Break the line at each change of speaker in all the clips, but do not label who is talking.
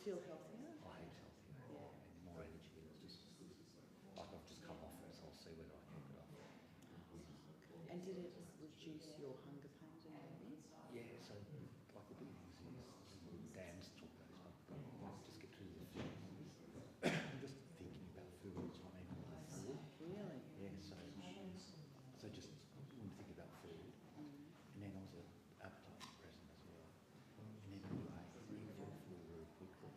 feel healthier?
I ate healthier, and more energy. It's just like I've just come off it, so I'll see whether I can get it off.
And did it reduce your hunger pains and everything?
Yeah, so like the big things is Dan's talk about this, but just get to the food. I'm just thinking about food all the time, even before.
Really?
Yeah, so just when you think about food, and then also appetite present as well. And then you feel full very quickly.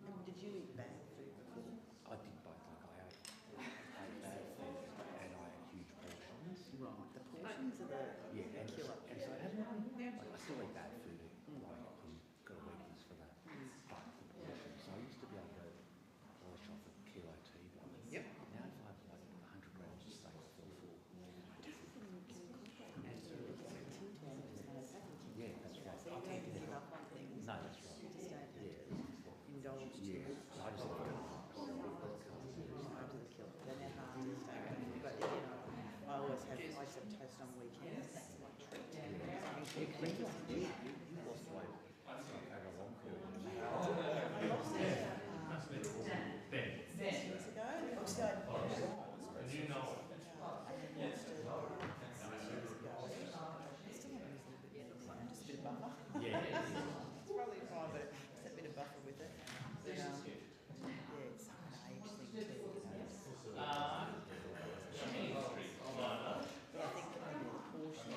And did you eat bad food before?
I did both. Like I ate bad food and I ate huge portions.
Right, the portions are the killer.
And so I haven't, like I still eat bad food, like I've got a weakness for that. But the portions, so I used to be able to polish off a kilo T-bone.
Yep.
Now if I have like 100 grams of steak, I feel full. Yeah, that's right.
So you don't have to give up on things.
No, that's right.
You just don't have
Yeah.
to indulge too
Yeah,
much.
I just think
Carbs are the killer. Then they're hard to stay away from. But you know, I always have toast on weekends. That's my treat.
you lost weight over a long period of time.
I lost it 6 years ago. Obviously, I lost it. And then lost it 6 years ago. I still have a little bit of just a bit of buffer.
Yeah.
It's probably fine, but it's a bit of buffer with it. But, yeah, it's an age thing too. You know. But I think maybe the portion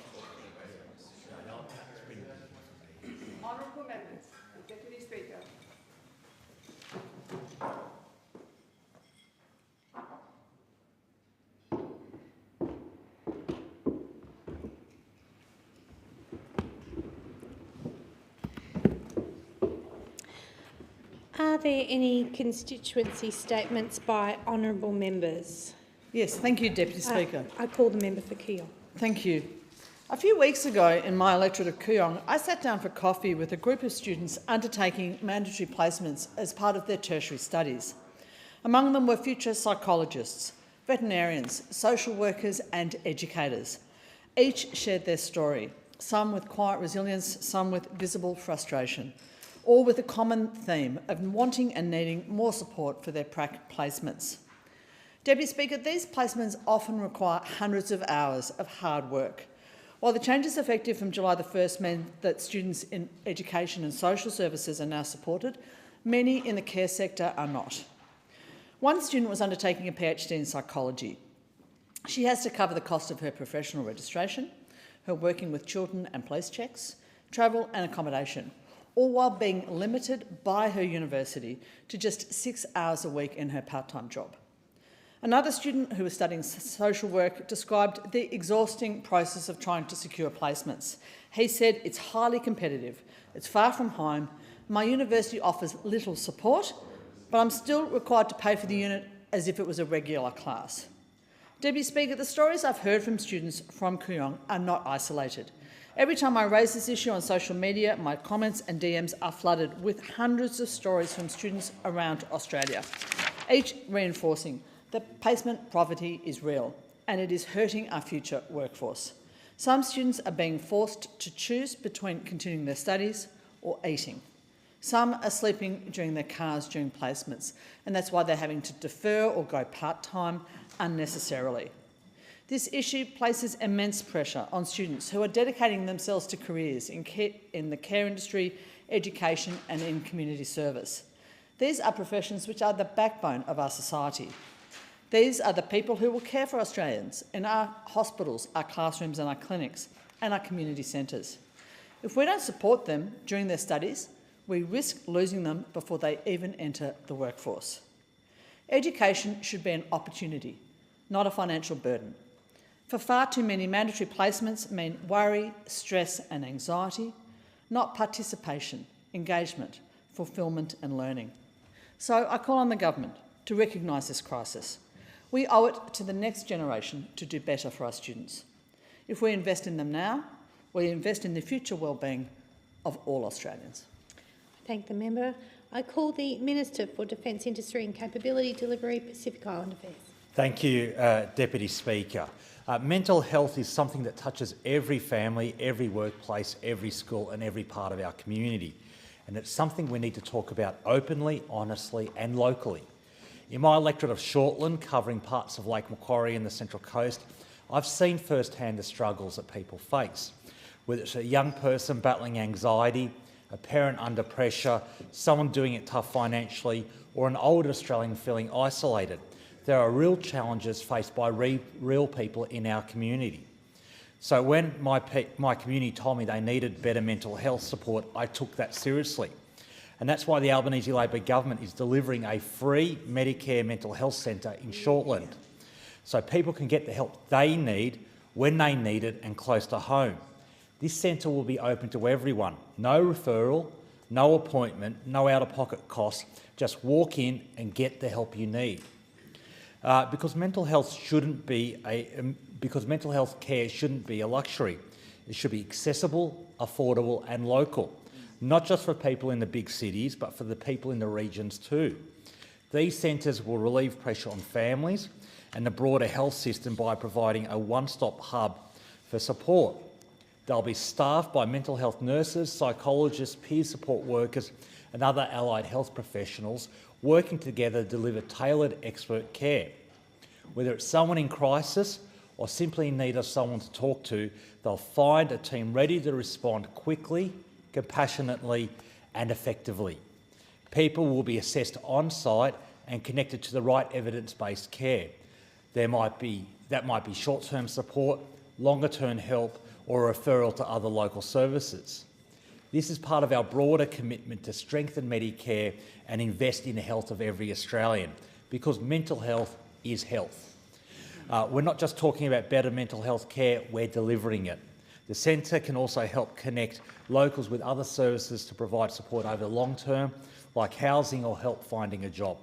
Honourable members, the Deputy Speaker.
Are there any constituency statements by honourable members?
Yes, thank you, Deputy Speaker.
I call the member for Keogh.
Thank you. A few weeks ago in my electorate of Kooyong, I sat down for coffee with a group of students undertaking mandatory placements as part of their tertiary studies. Among them were future psychologists, veterinarians, social workers and educators. Each shared their story, some with quiet resilience, some with visible frustration, all with a common theme of wanting and needing more support for their prac placements. Deputy Speaker, these placements often require hundreds of hours of hard work. While the changes effective from July the 1st meant that students in education and social services are now supported, many in the care sector are not. One student was undertaking a PhD in psychology. She has to cover the cost of her professional registration, her working with children and police checks, travel and accommodation, all while being limited by her university to just 6 hours a week in her part-time job. Another student who was studying social work described the exhausting process of trying to secure placements. He said, "It's highly competitive, it's far from home, my university offers little support, but I'm still required to pay for the unit as if it was a regular class." Deputy Speaker, the stories I've heard from students from Kooyong are not isolated. Every time I raise this issue on social media, my comments and DMs are flooded with hundreds of stories from students around Australia, each reinforcing that placement poverty is real and it is hurting our future workforce. Some students are being forced to choose between continuing their studies or eating. Some are sleeping during their cars during placements, and that's why they're having to defer or go part-time unnecessarily. This issue places immense pressure on students who are dedicating themselves to careers in the care industry, education and in community service. These are professions which are the backbone of our society. These are the people who will care for Australians in our hospitals, our classrooms and our clinics and our community centres. If we don't support them during their studies, we risk losing them before they even enter the workforce. Education should be an opportunity, not a financial burden. For far too many, mandatory placements mean worry, stress and anxiety, not participation, engagement, fulfilment and learning. So I call on the government to recognise this crisis. We owe it to the next generation to do better for our students. If we invest in them now, we invest in the future wellbeing of all Australians.
Thank the member. I call the Minister for Defence Industry and Capability Delivery, Pacific Island Affairs.
Thank you, Deputy Speaker. Mental health is something that touches every family, every workplace, every school and every part of our community. and it's something we need to talk about openly, honestly and locally. In my electorate of Shortland, covering parts of Lake Macquarie and the Central Coast, I've seen firsthand the struggles that people face, whether it's a young person battling anxiety, a parent under pressure, someone doing it tough financially, or an older Australian feeling isolated. There are real challenges faced by real people in our community. So when my community told me they needed better mental health support, I took that seriously. And that's why the Albanese Labor government is delivering a free Medicare mental health centre in Shortland, so people can get the help they need, when they need it and close to home. This centre will be open to everyone. No referral, no appointment, no out-of-pocket costs. Just walk in and get the help you need. Because mental health care shouldn't be a luxury. It should be accessible, affordable and local, not just for people in the big cities, but for the people in the regions too. These centres will relieve pressure on families and the broader health system by providing a one-stop hub for support. They'll be staffed by mental health nurses, psychologists, peer support workers and other allied health professionals working together to deliver tailored expert care. Whether it's someone in crisis or simply in need of someone to talk to, they'll find a team ready to respond quickly, compassionately and effectively. People will be assessed on-site and connected to the right evidence-based care. That might be short-term support, longer-term help or a referral to other local services. This is part of our broader commitment to strengthen Medicare and invest in the health of every Australian, because mental health is health. We're not just talking about better mental health care, we're delivering it. The centre can also help connect locals with other services to provide support over the long term, like housing or help finding a job.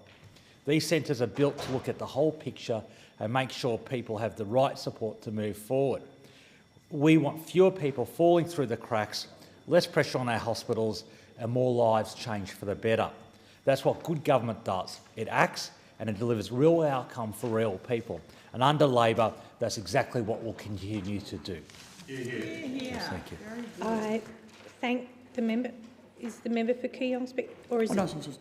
These centres are built to look at the whole picture and make sure people have the right support to move forward. We want fewer people falling through the cracks, less pressure on our hospitals and more lives changed for the better. That's what good government does. It acts and it delivers real outcome for real people. And under Labor, that's exactly what we'll continue to do. Yes, thank you.
I thank the member. Is the member for Kooyong or is it?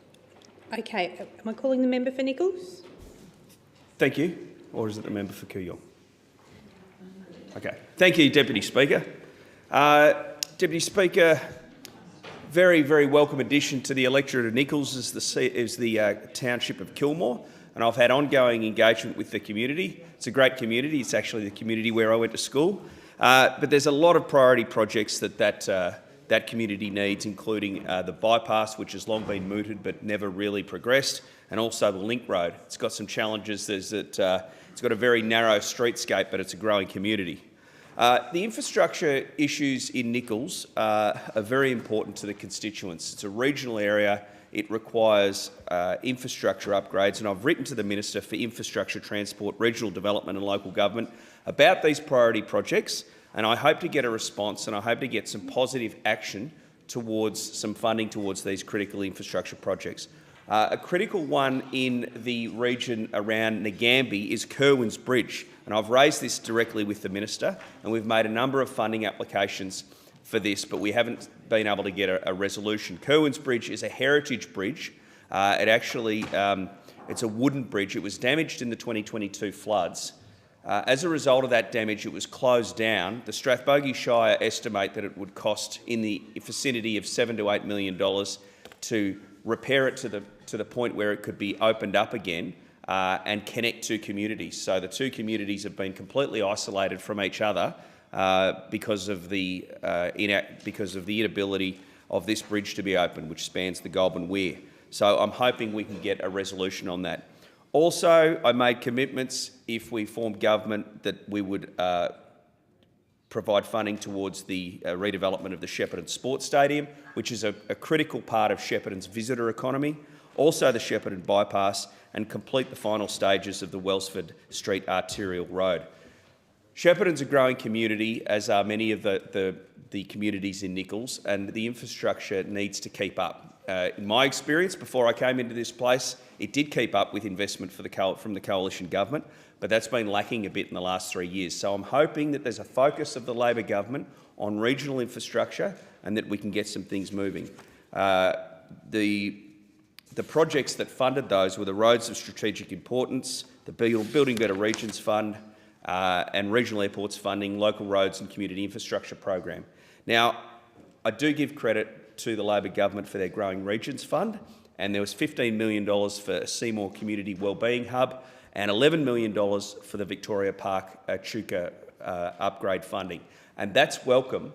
Okay, am I calling the member for Nichols?
Thank you. Or is it the member for Kooyong? Okay. Thank you, Deputy Speaker. Deputy Speaker, very, very welcome addition to the electorate of Nichols is the township of Kilmore, and I've had ongoing engagement with the community. It's a great community. It's actually the community where I went to school. But there's a lot of priority projects that community needs, including the bypass, which has long been mooted but never really progressed, and also the Link Road. It's got some challenges. It's got a very narrow streetscape, but it's a growing community. The infrastructure issues in Nichols are very important to the constituents. It's a regional area. It requires infrastructure upgrades, and I've written to the Minister for Infrastructure, Transport, Regional Development and Local Government about these priority projects, and I hope to get a response and I hope to get some positive action towards some funding towards these critical infrastructure projects. A critical one in the region around Nagambie is Kerwin's Bridge, and I've raised this directly with the Minister, and we've made a number of funding applications for this, but we haven't been able to get a resolution. Kerwin's Bridge is a heritage bridge. It's a wooden bridge. It was damaged in the 2022 floods. As a result of that damage, it was closed down. The Strathbogie Shire estimate that it would cost in the vicinity of $7 to $8 million to repair it to the point where it could be opened up again and connect two communities. So the two communities have been completely isolated from each other because of the inability of this bridge to be opened, which spans the Goulburn Weir. So I'm hoping we can get a resolution on that. Also, I made commitments, if we formed government, that we would provide funding towards the redevelopment of the Shepparton Sports Stadium, which is a critical part of Shepparton's visitor economy, also the Shepparton Bypass, and complete the final stages of the Wellsford Street Arterial Road. Shepparton's a growing community, as are many of the communities in Nichols, and the infrastructure needs to keep up. In my experience, before I came into this place, it did keep up with investment from the coalition government, but that's been lacking a bit in the last 3 years. So I'm hoping that there's a focus of the Labor government on regional infrastructure and that we can get some things moving. The projects that funded those were the Roads of Strategic Importance, the Building Better Regions Fund, and Regional Airports Funding, Local Roads and Community Infrastructure Program. Now, I do give credit to the Labor government for their Growing Regions Fund, and there was $15 million for Seymour Community Wellbeing Hub and $11 million for the Victoria Park Chuka upgrade funding. And that's welcome,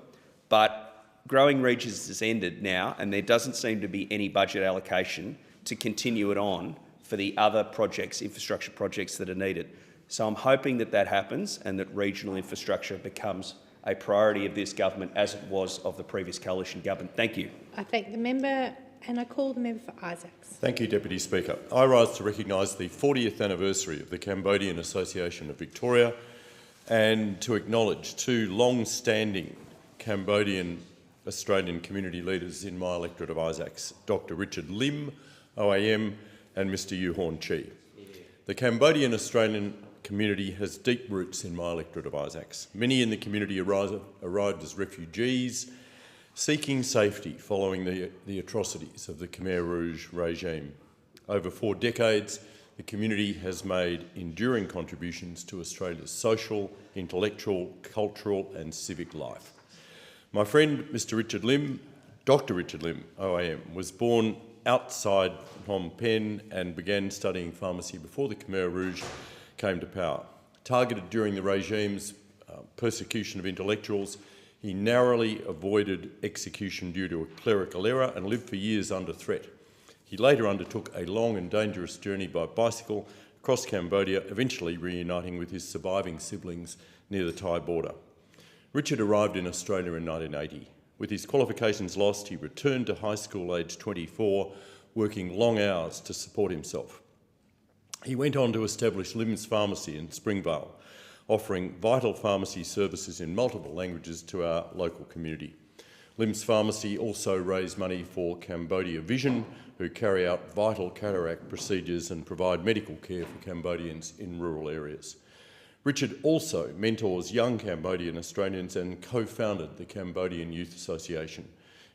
but Growing Regions has ended now, and there doesn't seem to be any budget allocation to continue it on for the other projects, infrastructure projects that are needed. So I'm hoping that that happens and that regional infrastructure becomes a priority of this government as it was of the previous coalition government. Thank you.
I thank the member and I call the member for Isaacs.
Thank you, Deputy Speaker. I rise to recognise the 40th anniversary of the Cambodian Association of Victoria and to acknowledge two long-standing Cambodian Australian community leaders in my electorate of Isaacs, Dr Richard Lim, OAM, and Mr Yu Horn Chi. The Cambodian Australian community has deep roots in my electorate of Isaacs. Many in the community arrived as refugees, seeking safety following the atrocities of the Khmer Rouge regime. Over 4 decades, the community has made enduring contributions to Australia's social, intellectual, cultural and civic life. My friend, Mr Richard Lim, Dr Richard Lim, OAM, was born outside Phnom Penh and began studying pharmacy before the Khmer Rouge came to power. Targeted during the regime's persecution of intellectuals, he narrowly avoided execution due to a clerical error and lived for years under threat. He later undertook a long and dangerous journey by bicycle across Cambodia, eventually reuniting with his surviving siblings near the Thai border. Richard arrived in Australia in 1980. With his qualifications lost, he returned to high school aged 24, working long hours to support himself. He went on to establish Lim's Pharmacy in Springvale, offering vital pharmacy services in multiple languages to our local community. Lim's Pharmacy also raised money for Cambodia Vision, who carry out vital cataract procedures and provide medical care for Cambodians in rural areas. Richard also mentors young Cambodian Australians and co-founded the Cambodian Youth Association.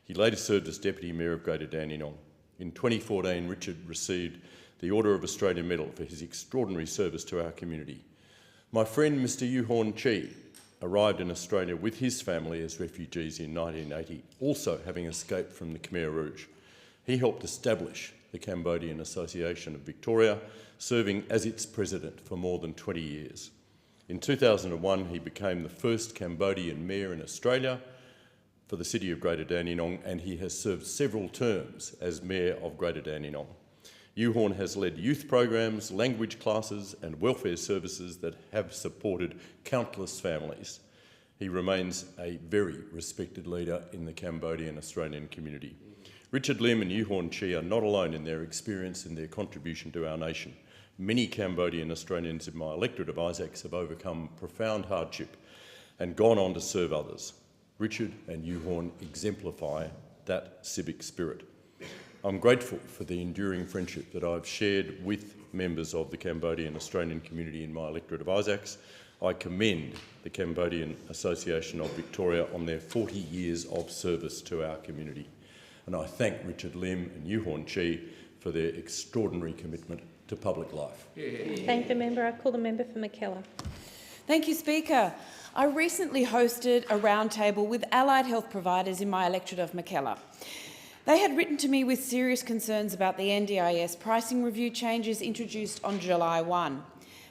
He later served as Deputy Mayor of Greater Dandenong. In 2014, Richard received the Order of Australia Medal for his extraordinary service to our community. My friend Mr Yu Horn Chi arrived in Australia with his family as refugees in 1980, also having escaped from the Khmer Rouge. He helped establish the Cambodian Association of Victoria, serving as its president for more than 20 years. In 2001, he became the first Cambodian mayor in Australia for the city of Greater Dandenong, and he has served several terms as mayor of Greater Dandenong. Yu Horn has led youth programs, language classes and welfare services that have supported countless families. He remains a very respected leader in the Cambodian Australian community. Richard Lim and Yu Horn Chi are not alone in their experience and their contribution to our nation. Many Cambodian Australians in my electorate of Isaacs have overcome profound hardship and gone on to serve others. Richard and Yu Horn exemplify that civic spirit. I'm grateful for the enduring friendship that I've shared with members of the Cambodian Australian community in my electorate of Isaacs. I commend the Cambodian Association of Victoria on their 40 years of service to our community. And I thank Richard Lim and Yu Horn Chi for their extraordinary commitment to public life.
Thank the member. I call the member for McKellar.
Thank you, Speaker. I recently hosted a roundtable with allied health providers in my electorate of McKellar. They had written to me with serious concerns about the NDIS pricing review changes introduced on July 1.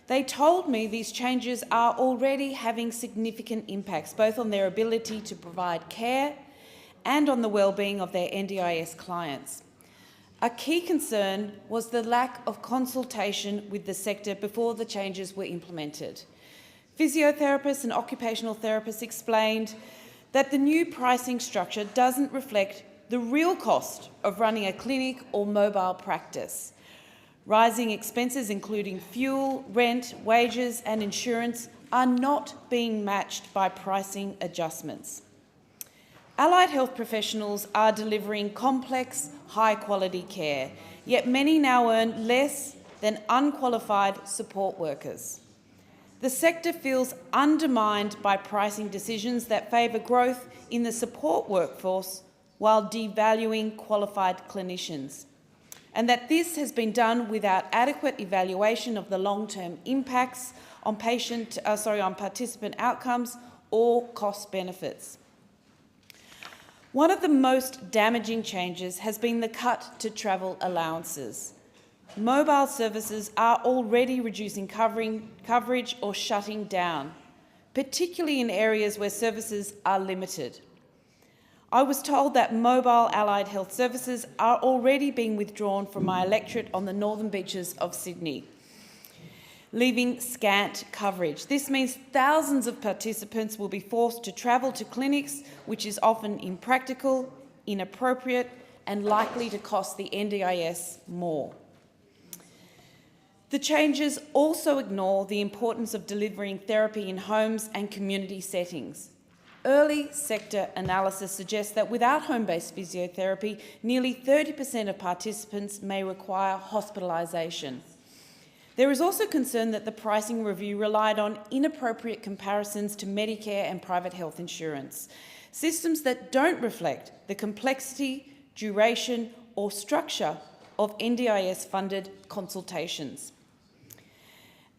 They told me these changes are already having significant impacts, both on their ability to provide care and on the well-being of their NDIS clients. A key concern was the lack of consultation with the sector before the changes were implemented. Physiotherapists and occupational therapists explained that the new pricing structure doesn't reflect the real cost of running a clinic or mobile practice. Rising expenses, including fuel, rent, wages and insurance, are not being matched by pricing adjustments. Allied health professionals are delivering complex, high-quality care, yet many now earn less than unqualified support workers. The sector feels undermined by pricing decisions that favour growth in the support workforce while devaluing qualified clinicians, and that this has been done without adequate evaluation of the long-term impacts on participant outcomes or cost benefits. One of the most damaging changes has been the cut to travel allowances. Mobile services are already reducing coverage or shutting down, particularly in areas where services are limited. I was told that mobile allied health services are already being withdrawn from my electorate on the northern beaches of Sydney, leaving scant coverage. This means thousands of participants will be forced to travel to clinics, which is often impractical, inappropriate, and likely to cost the NDIS more. The changes also ignore the importance of delivering therapy in homes and community settings. Early sector analysis suggests that without home-based physiotherapy, nearly 30% of participants may require hospitalisation. There is also concern that the pricing review relied on inappropriate comparisons to Medicare and private health insurance, systems that don't reflect the complexity, duration or structure of NDIS-funded consultations.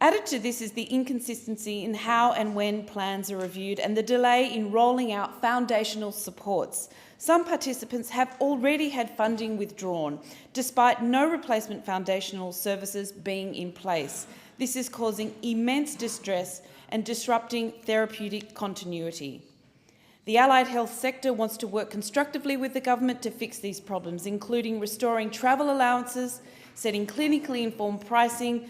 Added to this is the inconsistency in how and when plans are reviewed and the delay in rolling out foundational supports. Some participants have already had funding withdrawn, despite no replacement foundational services being in place. This is causing immense distress and disrupting therapeutic continuity. The allied health sector wants to work constructively with the government to fix these problems, including restoring travel allowances, setting clinically informed pricing,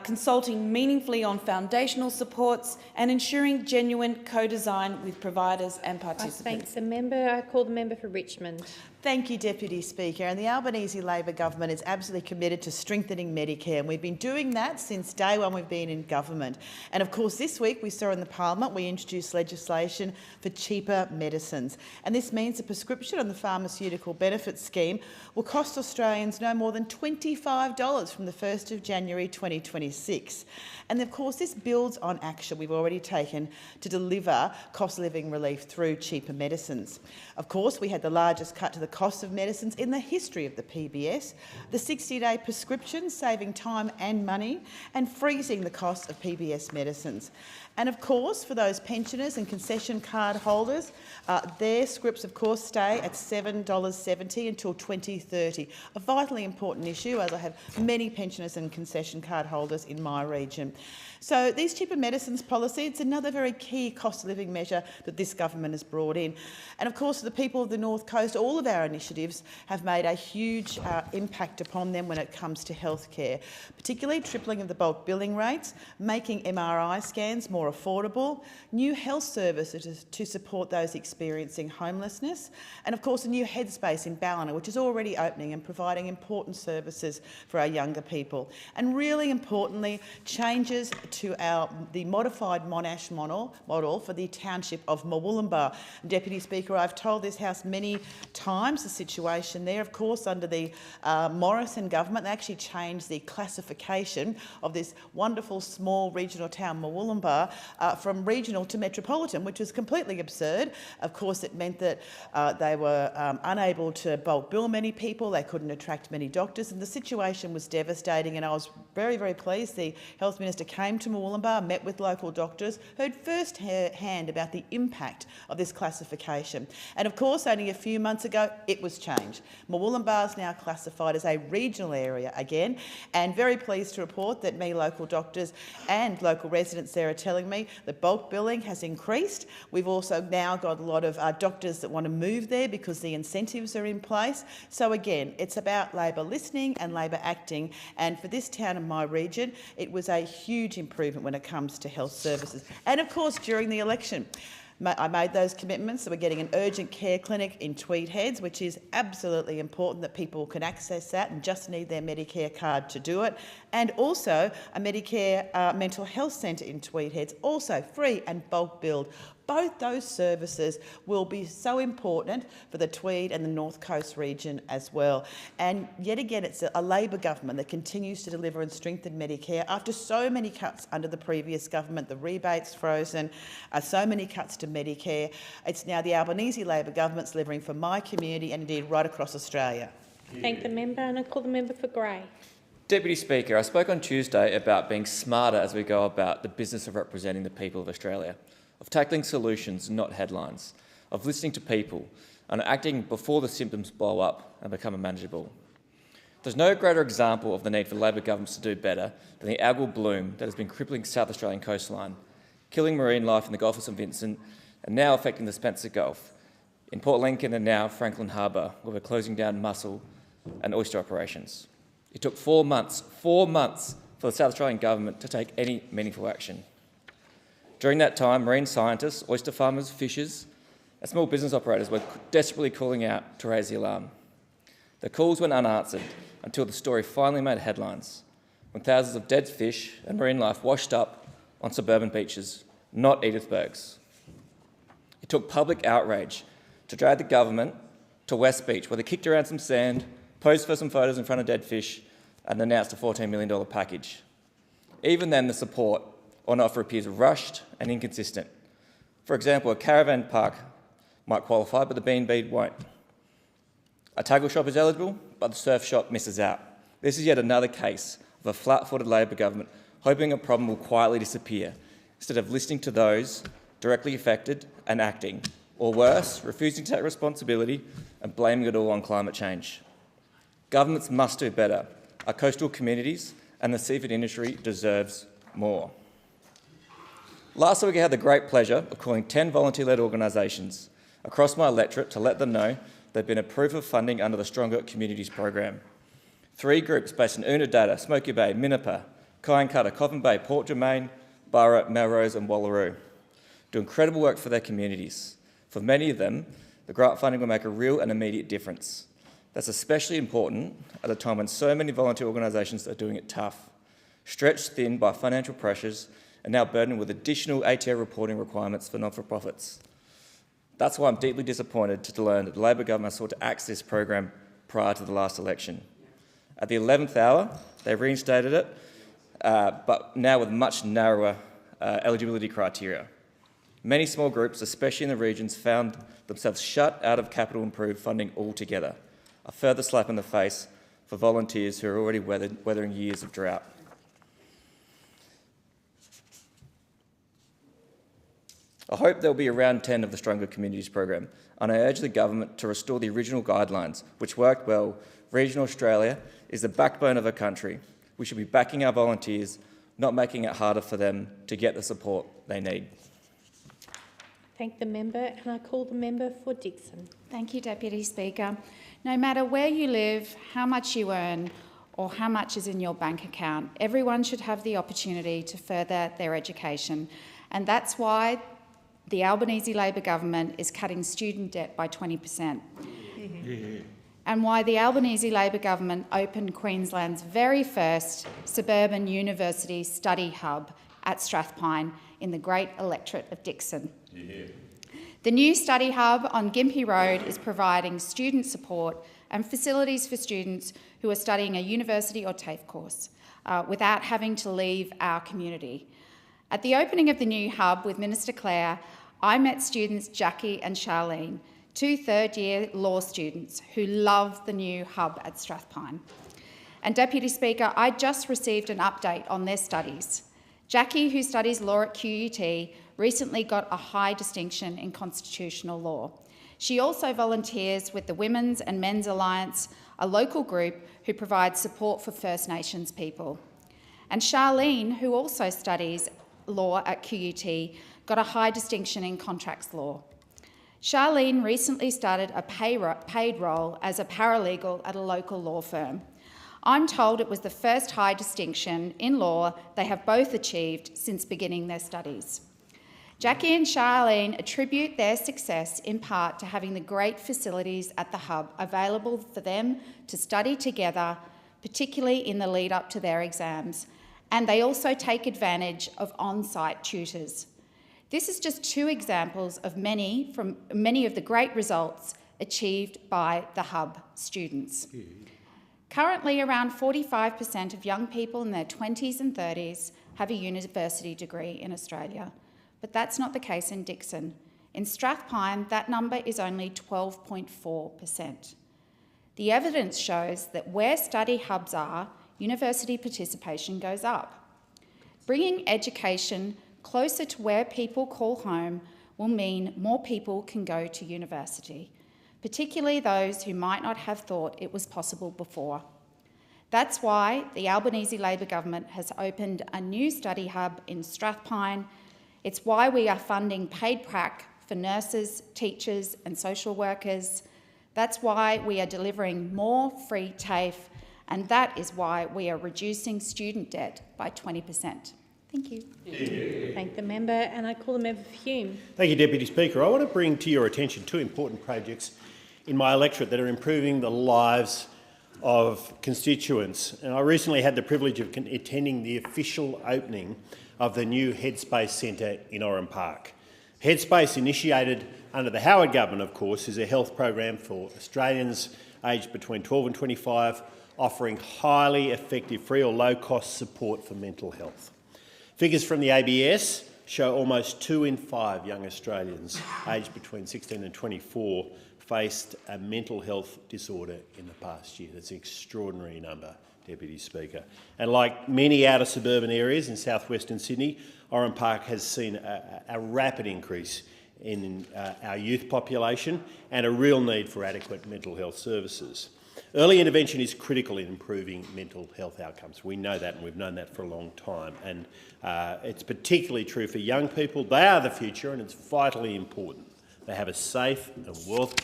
consulting meaningfully on foundational supports and ensuring genuine co-design with providers and participants.
I thank the member. I call the member for Richmond.
Thank you, Deputy Speaker. And the Albanese Labor government is absolutely committed to strengthening Medicare, and we've been doing that since day one we've been in government. And of course, this week we saw in the Parliament we introduced legislation for cheaper medicines. And this means the prescription on the pharmaceutical benefits scheme will cost Australians no more than $25 from the 1st of January 2026. And of course, this builds on action we've already taken to deliver cost of living relief through cheaper medicines. Of course, we had the largest cut to the cost of medicines in the history of the PBS, the 60-day prescription, saving time and money, and freezing the cost of PBS medicines. And of course, for those pensioners and concession card holders, their scripts, of course, stay at $7.70 until 2030, a vitally important issue, as I have many pensioners and concession card holders in my region. So these cheaper medicines policy, it's another very key cost of living measure that this government has brought in. And of course, for the people of the North Coast, all of our initiatives have made a huge impact upon them when it comes to healthcare, particularly tripling of the bulk billing rates, making MRI scans more affordable, new health services to support those experiencing homelessness, and of course a new headspace in Ballina, which is already opening and providing important services for our younger people. And really importantly, changes to the modified Monash model for the township of Murwillumbah. Deputy Speaker, I've told this House many times the situation there. Of course, under the Morrison government, they actually changed the classification of this wonderful small regional town, Murwillumbah, from regional to metropolitan, which was completely absurd. Of course, it meant that they were unable to bulk bill many people, they couldn't attract many doctors, and the situation was devastating. And I was very, very pleased the Health Minister came to Murwillumbah, met with local doctors, heard first-hand about the impact of this classification. And of course, only a few months ago, it was changed. Murwillumbah is now classified as a regional area again, and very pleased to report that local doctors and local residents there are telling me that bulk billing has increased. We've also now got a lot of doctors that want to move there because the incentives are in place. So again, it's about Labor listening and Labor acting, and for this town in my region, it was a huge improvement when it comes to health services. And of course, during the election, I made those commitments, so we're getting an urgent care clinic in Tweed Heads, which is absolutely important that people can access that and just need their Medicare card to do it. And also a Medicare mental health centre in Tweed Heads, also free and bulk billed.
both those services will be so important for the Tweed and the North Coast region as well. And yet again, it's a Labor government that continues to deliver and strengthen Medicare after so many cuts under the previous government, the rebates frozen, so many cuts to Medicare. It's now the Albanese Labor government's delivering for my community and indeed right across Australia.
Thank the member, and I call the member for Grey.
Deputy Speaker, I spoke on Tuesday about being smarter as we go about the business of representing the people of Australia, of tackling solutions, not headlines, of listening to people and acting before the symptoms blow up and become unmanageable. There's no greater example of the need for Labor governments to do better than the algal bloom that has been crippling South Australian coastline, killing marine life in the Gulf of St Vincent and now affecting the Spencer Gulf, in Port Lincoln and now Franklin Harbour, where we're closing down mussel and oyster operations. It took 4 months for the South Australian government to take any meaningful action. During that time, marine scientists, oyster farmers, fishers and small business operators were desperately calling out to raise the alarm. The calls went unanswered until the story finally made headlines, when thousands of dead fish and marine life washed up on suburban beaches, not Edithburgh's. It took public outrage to drag the government to West Beach, where they kicked around some sand, posed for some photos in front of dead fish and announced a $14 million package. Even then, the support on offer appears rushed and inconsistent. For example, a caravan park might qualify, but the B&B won't. A tackle shop is eligible, but the surf shop misses out. This is yet another case of a flat-footed Labor government hoping a problem will quietly disappear, instead of listening to those directly affected and acting, or worse, refusing to take responsibility and blaming it all on climate change. Governments must do better. Our coastal communities and the seafood industry deserves more. Last week I had the great pleasure of calling 10 volunteer-led organisations across my electorate to let them know they've been approved for funding under the Stronger Communities program. 3 groups based in Unadilla, Smoky Bay, Minnipa, Cyancutter, Coffin Bay, Port Germain, Burra, Melrose and Wallaroo do incredible work for their communities. For many of them, the grant funding will make a real and immediate difference. That's especially important at a time when so many volunteer organisations are doing it tough, stretched thin by financial pressures and now burdened with additional ATO reporting requirements for not-for-profits. That's why I'm deeply disappointed to learn that the Labor government sought to axe this program prior to the last election. At the 11th hour, they reinstated it, but now with much narrower eligibility criteria. Many small groups, especially in the regions, found themselves shut out of capital improved funding altogether. A further slap in the face for volunteers who are already weathering years of drought. I hope there will be around 10 of the Stronger Communities program, and I urge the government to restore the original guidelines, which worked well. Regional Australia is the backbone of a country. We should be backing our volunteers, not making it harder for them to get the support they need.
Thank the member, and I call the member for Dixon.
Thank you, Deputy Speaker. No matter where you live, how much you earn, or how much is in your bank account, everyone should have the opportunity to further their education. And that's why the Albanese Labor government is cutting student debt by 20%. And why the Albanese Labor government opened Queensland's very first suburban university study hub at Strathpine in the great electorate of Dixon. The new study hub on Gympie Road is providing student support and facilities for students who are studying a university or TAFE course without having to leave our community. At the opening of the new hub with Minister Clare, I met students Jackie and Charlene, 2 third-year law students who love the new hub at Strathpine. And Deputy Speaker, I just received an update on their studies. Jackie, who studies law at QUT, recently got a high distinction in constitutional law. She also volunteers with the Women's and Men's Alliance, a local group who provides support for First Nations people. And Charlene, who also studies law at QUT, got a high distinction in contracts law. Charlene recently started a paid role as a paralegal at a local law firm. I'm told it was the first high distinction in law they have both achieved since beginning their studies. Jackie and Charlene attribute their success in part to having the great facilities at the hub available for them to study together, particularly in the lead up to their exams, and they also take advantage of on-site tutors.
This is just two examples of many of the great results achieved by the Hub students. Currently, around 45% of young people in their 20s and 30s have a university degree in Australia, but that's not the case in Dixon. In Strathpine, that number is only 12.4%. The evidence shows that where study hubs are, university participation goes up. Bringing education closer to where people call home will mean more people can go to university, particularly those who might not have thought it was possible before. That's why the Albanese Labor government has opened a new study hub in Strathpine. It's why we are funding paid prac for nurses, teachers and social workers. That's why we are delivering more free TAFE, and that is why we are reducing student debt by 20%. Thank you.
Thank the member, and I call the member for Hume.
Thank you, Deputy Speaker. I want to bring to your attention two important projects in my electorate that are improving the lives of constituents. And I recently had the privilege of attending the official opening of the new Headspace Centre in Oran Park. Headspace, initiated under the Howard government, of course, is a health program for Australians aged between 12 and 25, offering highly effective free or low-cost support for mental health. Figures from the ABS show almost 2 in 5 young Australians aged between 16 and 24 faced a mental health disorder in the past year. That's an extraordinary number, Deputy Speaker. And like many outer suburban areas in south-western Sydney, Oran Park has seen a rapid increase in our youth population and a real need for adequate mental health services. Early intervention is critical in improving mental health outcomes. We know that, and we've known that for a long time. And it's particularly true for young people. They are the future, and it's vitally important they have a safe and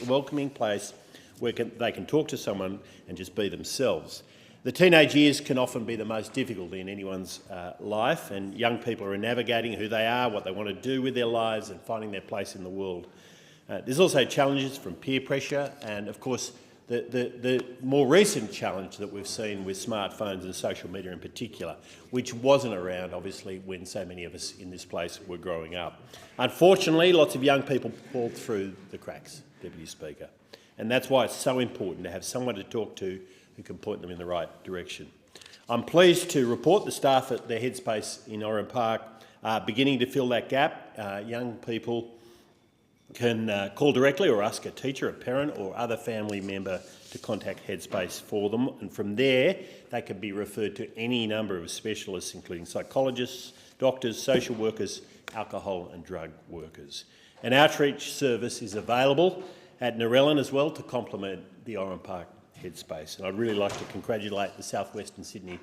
welcoming place where they can talk to someone and just be themselves. The teenage years can often be the most difficult in anyone's life, and young people are navigating who they are, what they want to do with their lives, and finding their place in the world. There's also challenges from peer pressure and, of course, the more recent challenge that we've seen with smartphones and social media in particular, which wasn't around, obviously, when so many of us in this place were growing up. Unfortunately, lots of young people fall through the cracks, Deputy Speaker, and that's why it's so important to have someone to talk to who can point them in the right direction. I'm pleased to report the staff at the Headspace in Oran Park are beginning to fill that gap. Young people can call directly or ask a teacher, a parent or other family member to contact Headspace for them, and from there they can be referred to any number of specialists, including psychologists, doctors, social workers, alcohol and drug workers. An outreach service is available at Narellan as well to complement the Oran Park Headspace, and I'd really like to congratulate the South Western Sydney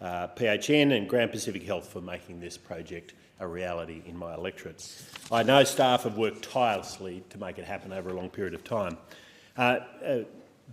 PHN and Grand Pacific Health for making this project a reality in my electorate. I know staff have worked tirelessly to make it happen over a long period of time.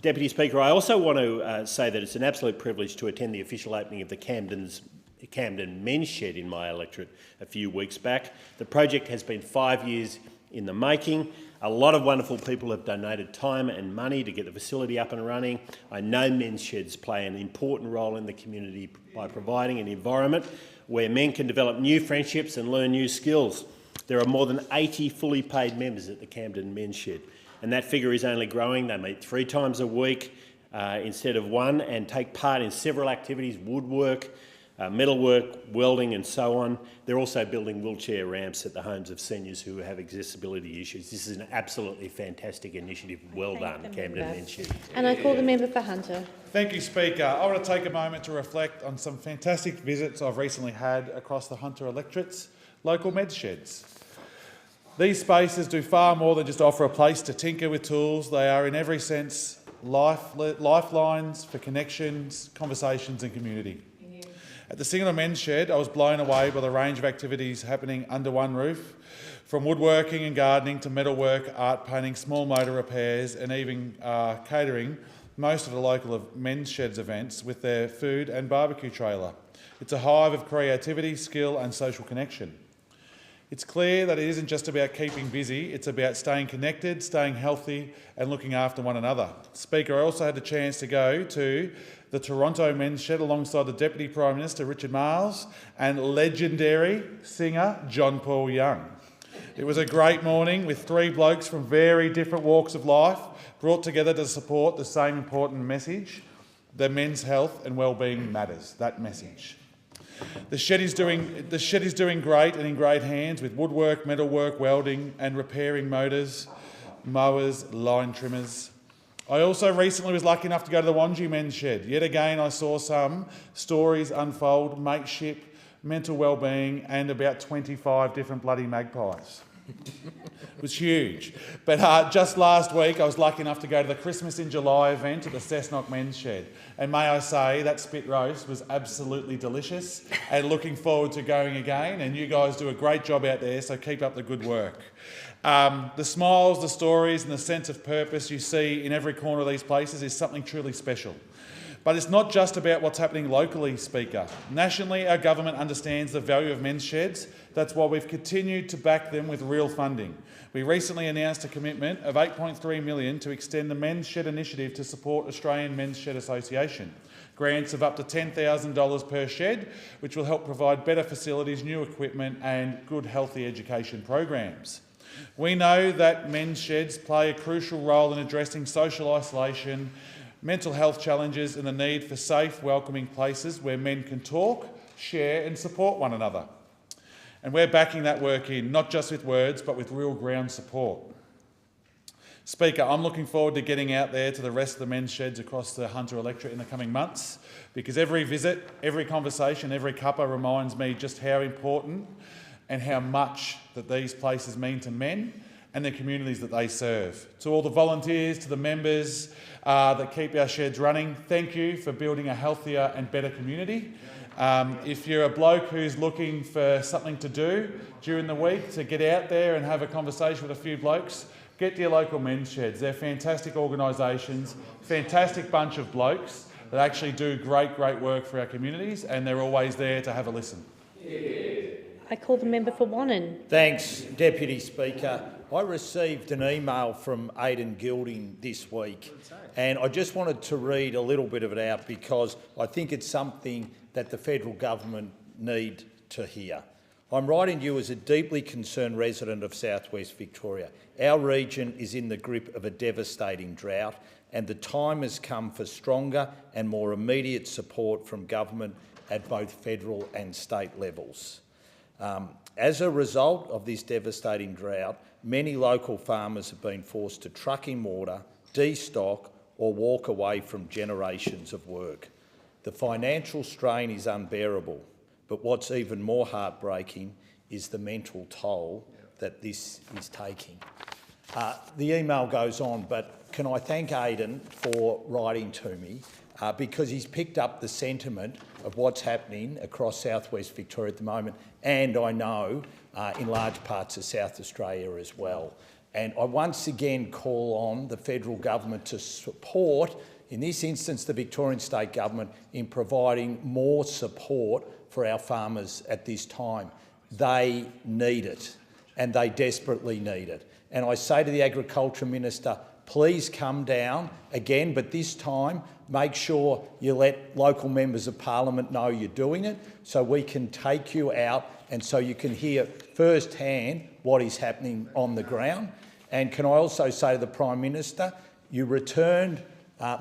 Deputy Speaker, I also want to say that it's an absolute privilege to attend the official opening of the Camden Men's Shed in my electorate a few weeks back. The project has been 5 years in the making. A lot of wonderful people have donated time and money to get the facility up and running. I know men's sheds play an important role in the community by providing an environment where men can develop new friendships and learn new skills. There are more than 80 fully paid members at the Camden Men's Shed, and that figure is only growing. They meet 3 times a week instead of 1 and take part in several activities: woodwork, metalwork, welding and so on. They're also building wheelchair ramps at the homes of seniors who have accessibility issues. This is an absolutely fantastic initiative. Well done, Camden Men's Shed.
And I call the member for Hunter.
Thank you, Speaker. I want to take a moment to reflect on some fantastic visits I've recently had across the Hunter electorate's local med sheds. These spaces do far more than just offer a place to tinker with tools. They are, in every sense, lifelines for connections, conversations and community. At the Singular Men's Shed, I was blown away by the range of activities happening under one roof, from woodworking and gardening to metalwork, art painting, small motor repairs and even catering most of the local men's sheds events with their food and barbecue trailer. It's a hive of creativity, skill and social connection. It's clear that it isn't just about keeping busy, it's about staying connected, staying healthy and looking after one another. Speaker, I also had the chance to go to the Toronto Men's Shed alongside the Deputy Prime Minister Richard Marles and legendary singer John Paul Young. It was a great morning with 3 blokes from very different walks of life brought together to support the same important message: that men's health and well-being matters. That message. The shed is doing great and in great hands with woodwork, metalwork, welding and repairing motors, mowers, line trimmers. I also recently was lucky enough to go to the Wanji men's shed. Yet again I saw some stories unfold, mateship, mental well-being and about 25 different bloody magpies. It was huge. But just last week I was lucky enough to go to the Christmas in July event at the Cessnock men's shed. And may I say that spit roast was absolutely delicious and looking forward to going again. And you guys do a great job out there, so keep up the good work. The smiles, the stories and the sense of purpose you see in every corner of these places is something truly special. But it's not just about what's happening locally, Speaker. Nationally, our government understands the value of men's sheds. That's why we've continued to back them with real funding. We recently announced a commitment of $8.3 million to extend the Men's Shed Initiative to support Australian Men's Shed Association. Grants of up to $10,000 per shed, which will help provide better facilities, new equipment and good healthy education programs. We know that men's sheds play a crucial role in addressing social isolation, mental health challenges and the need for safe, welcoming places where men can talk, share and support one another. And we're backing that work in, not just with words, but with real ground support. Speaker, I'm looking forward to getting out there to the rest of the men's sheds across the Hunter electorate in the coming months, because every visit, every conversation, every cuppa reminds me just how important and how much that these places mean to men and the communities that they serve. To all the volunteers, to the members that keep our sheds running, thank you for building a healthier and better community. If you're a bloke who's looking for something to do during the week to get out there and have a conversation with a few blokes, get to your local men's sheds. They're fantastic organisations, fantastic bunch of blokes that actually do great work for our communities, and they're always there to have a listen.
I call the member for Wannon.
Thanks, Deputy Speaker. I received an email from Aidan Gilding this week, and I just wanted to read a little bit of it out because I think it's something that the federal government need to hear. I'm writing to you as a deeply concerned resident of southwest Victoria. Our region is in the grip of a devastating drought, and the time has come for stronger and more immediate support from government at both federal and state levels. As a result of this devastating drought, many local farmers have been forced to truck in water, destock or walk away from generations of work. The financial strain is unbearable, but what's even more heartbreaking is the mental toll that this is taking. The email goes on, but can I thank Aidan for writing to me because he's picked up the sentiment of what's happening across southwest Victoria at the moment, and I know in large parts of South Australia as well. And I once again call on the federal government to support, in this instance the Victorian State Government, in providing more support for our farmers at this time. They need it, and they desperately need it. And I say to the Agriculture Minister, please come down again, but this time make sure you let local members of Parliament know you're doing it so we can take you out and so you can hear firsthand what is happening on the ground. And can I also say to the Prime Minister, you returned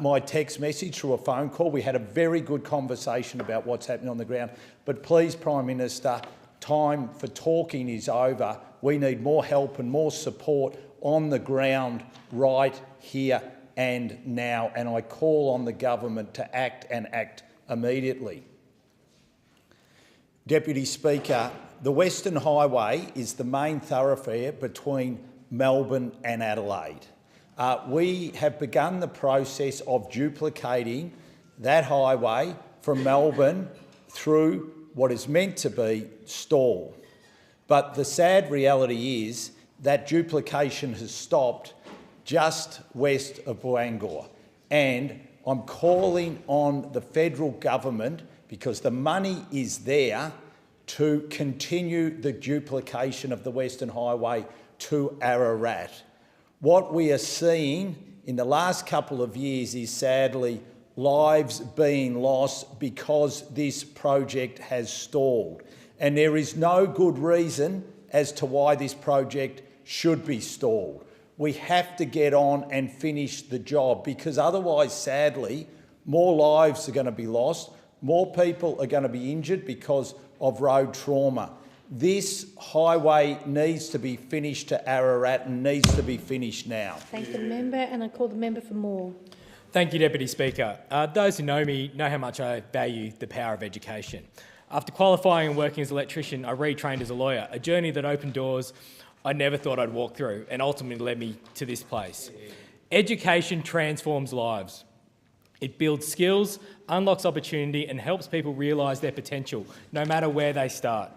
my text message through a phone call. We had a very good conversation about what's happening on the ground. But please, Prime Minister, time for talking is over. We need more help and more support on the ground right here and now. And I call on the government to act and act immediately. Deputy Speaker, the Western Highway is the main thoroughfare between Melbourne and Adelaide. We have begun the process of duplicating that highway from Melbourne through what is meant to be Stawell. But the sad reality is that duplication has stopped just west of Bangor. And I'm calling on the federal government, because the money is there, to continue the duplication of the Western Highway to Ararat. What we are seeing in the last couple of years is sadly lives being lost because this project has stalled. And there is no good reason as to why this project should be stalled. We have to get on and finish the job, because otherwise, sadly, more lives are going to be lost, more people are going to be injured because of road trauma. This highway needs to be finished to Ararat and needs to be finished now.
Thank the member, and I call the member for more.
Thank you, Deputy Speaker. Those who know me know how much I value the power of education. After qualifying and working as an electrician, I retrained as a lawyer, a journey that opened doors I never thought I'd walk through and ultimately led me to this place. Education transforms lives. It builds skills, unlocks opportunity and helps people realise their potential, no matter where they start.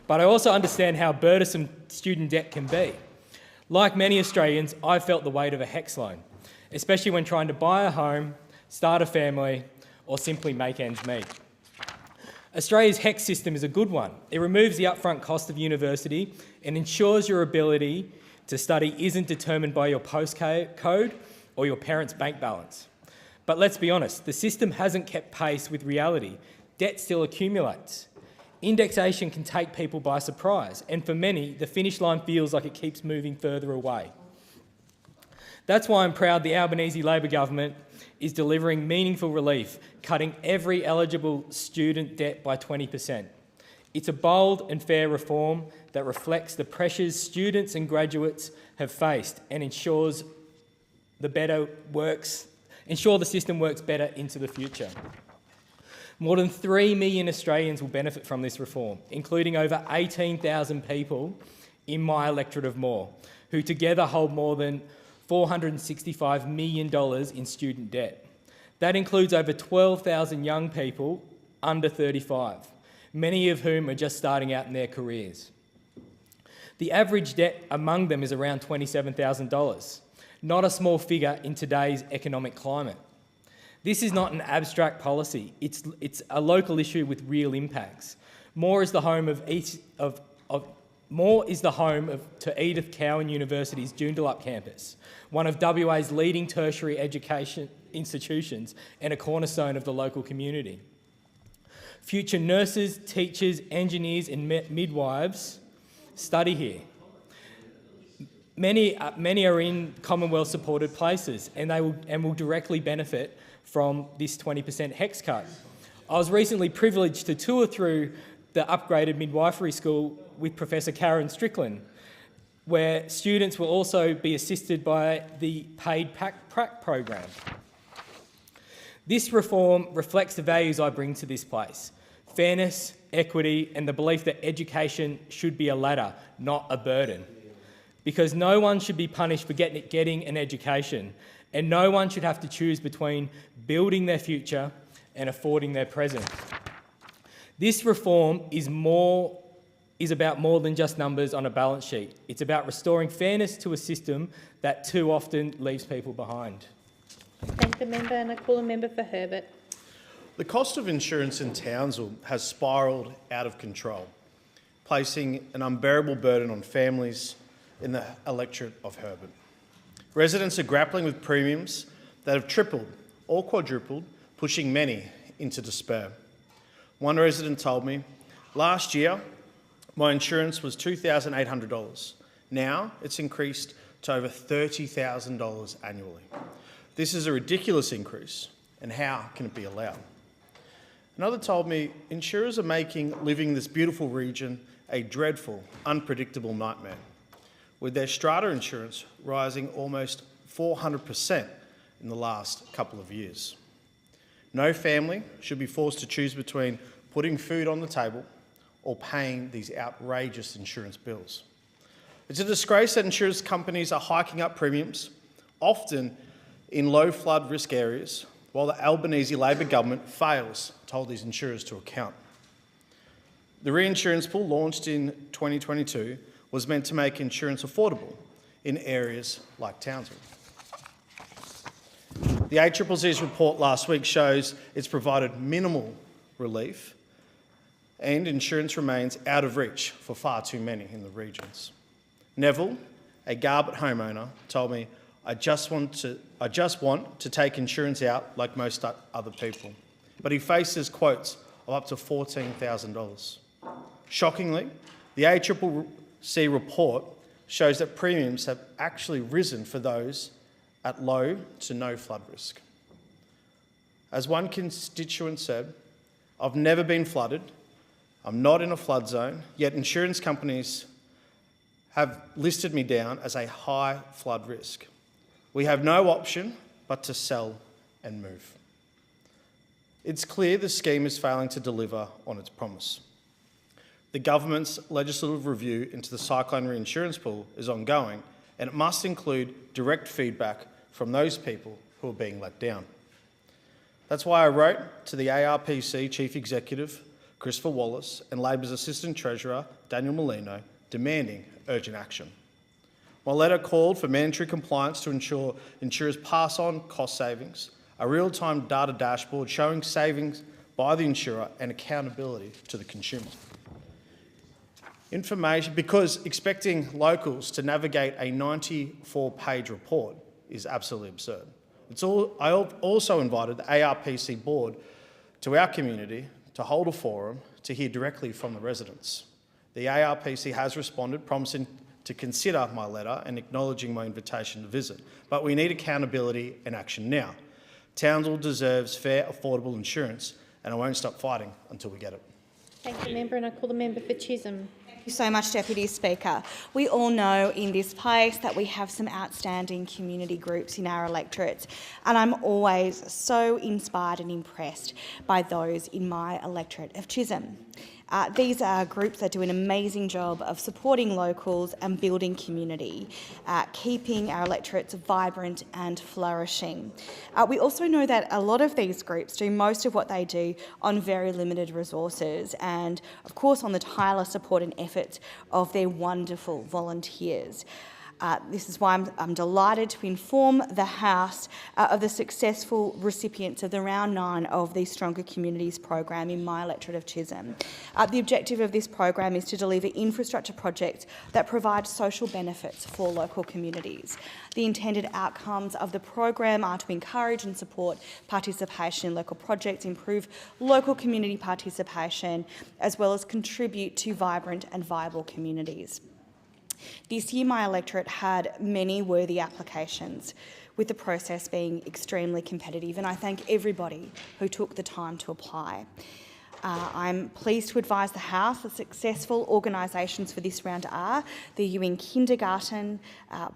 But I also understand how burdensome student debt can be. Like many Australians, I felt the weight of a HECS loan, especially when trying to buy a home, start a family, or simply make ends meet. Australia's HECS system is a good one. It removes the upfront cost of university and ensures your ability to study isn't determined by your postcode or your parents' bank balance. But let's be honest, the system hasn't kept pace with reality. Debt still accumulates. Indexation can take people by surprise, and for many, the finish line feels like it keeps moving further away. That's why I'm proud the Albanese Labor government is delivering meaningful relief, cutting every eligible student debt by 20%. It's a bold and fair reform that reflects the pressures students and graduates have faced and ensures the system works better into the future. More than 3 million Australians will benefit from this reform, including over 18,000 people in my electorate of Moore, who together hold more than $465 million in student debt. That includes over 12,000 young people under 35, many of whom are just starting out in their careers. The average debt among them is around $27,000, not a small figure in today's economic climate. This is not an abstract policy, it's a local issue with real impacts. Moore is the home to Edith Cowan University's Joondalup campus, one of WA's leading tertiary education institutions and a cornerstone of the local community. Future nurses, teachers, engineers and midwives study here. Many are in Commonwealth supported places and will directly benefit from this 20% HECS cut. I was recently privileged to tour through the upgraded midwifery school with Professor Karen Strickland, where students will also be assisted by the paid prac program. This reform reflects the values I bring to this place: fairness, equity, and the belief that education should be a ladder, not a burden. Because no one should be punished for getting an education, and no one should have to choose between building their future and affording their present. This reform is about more than just numbers on a balance sheet. It's about restoring fairness to a system that too often leaves people behind.
Thank the member, and I call the member for Herbert.
The cost of insurance in Townsville has spiralled out of control, placing an unbearable burden on families in the electorate of Herbert. Residents are grappling with premiums that have tripled or quadrupled, pushing many into despair. One resident told me, "Last year, my insurance was $2,800. Now it's increased to over $30,000 annually. This is a ridiculous increase, and how can it be allowed?" Another told me, "Insurers are making living this beautiful region a dreadful, unpredictable nightmare, with their strata insurance rising almost 400% in the last couple of years. No family should be forced to choose between putting food on the table or paying these outrageous insurance bills. It's a disgrace that insurance companies are hiking up premiums, often in low flood risk areas, while the Albanese Labor government fails to hold these insurers to account. The reinsurance pool launched in 2022 was meant to make insurance affordable in areas like Townsville. The ACCC's report last week shows it's provided minimal relief and insurance remains out of reach for far too many in the regions. Neville, a Garbutt homeowner, told me, I just want to take insurance out like most other people. But he faces quotes of up to $14,000. Shockingly, the report shows that premiums have actually risen for those at low to no flood risk. As one constituent said, "I've never been flooded, I'm not in a flood zone, yet insurance companies have listed me down as a high flood risk. We have no option but to sell and move." It's clear the scheme is failing to deliver on its promise. The government's legislative review into the cyclone reinsurance pool is ongoing, and it must include direct feedback from those people who are being let down. That's why I wrote to the ARPC Chief Executive, Christopher Wallace, and Labor's Assistant Treasurer, Daniel Molino, demanding urgent action. My letter called for mandatory compliance to ensure insurers pass on cost savings, a real-time data dashboard showing savings by the insurer, and accountability to the consumer. Information, because expecting locals to navigate a 94-page report is absolutely absurd. I also invited the ARPC board to our community to hold a forum to hear directly from the residents. The ARPC has responded, promising to consider my letter and acknowledging my invitation to visit. But we need accountability and action now. Townsville deserves fair, affordable insurance, and I won't stop fighting until we get it.
Thank you, member, and I call the member for Chisholm.
Thank you so much, Deputy Speaker. We all know in this place that we have some outstanding community groups in our electorates, and I'm always so inspired and impressed by those in my electorate of Chisholm. These are groups that do an amazing job of supporting locals and building community, keeping our electorates vibrant and flourishing. We also know that a lot of these groups do most of what they do on very limited resources and, of course, on the tireless support and efforts of their wonderful volunteers. This is why I'm delighted to inform the House of the successful recipients of the Round 9 of the Stronger Communities program in my electorate of Chisholm. The objective of this program is to deliver infrastructure projects that provide social benefits for local communities. The intended outcomes of the program are to encourage and support participation in local projects, improve local community participation, as well as contribute to vibrant and viable communities. This year, my electorate had many worthy applications, with the process being extremely competitive, and I thank everybody who took the time to apply. I'm pleased to advise the House that successful organisations for this round are the Ewing Kindergarten,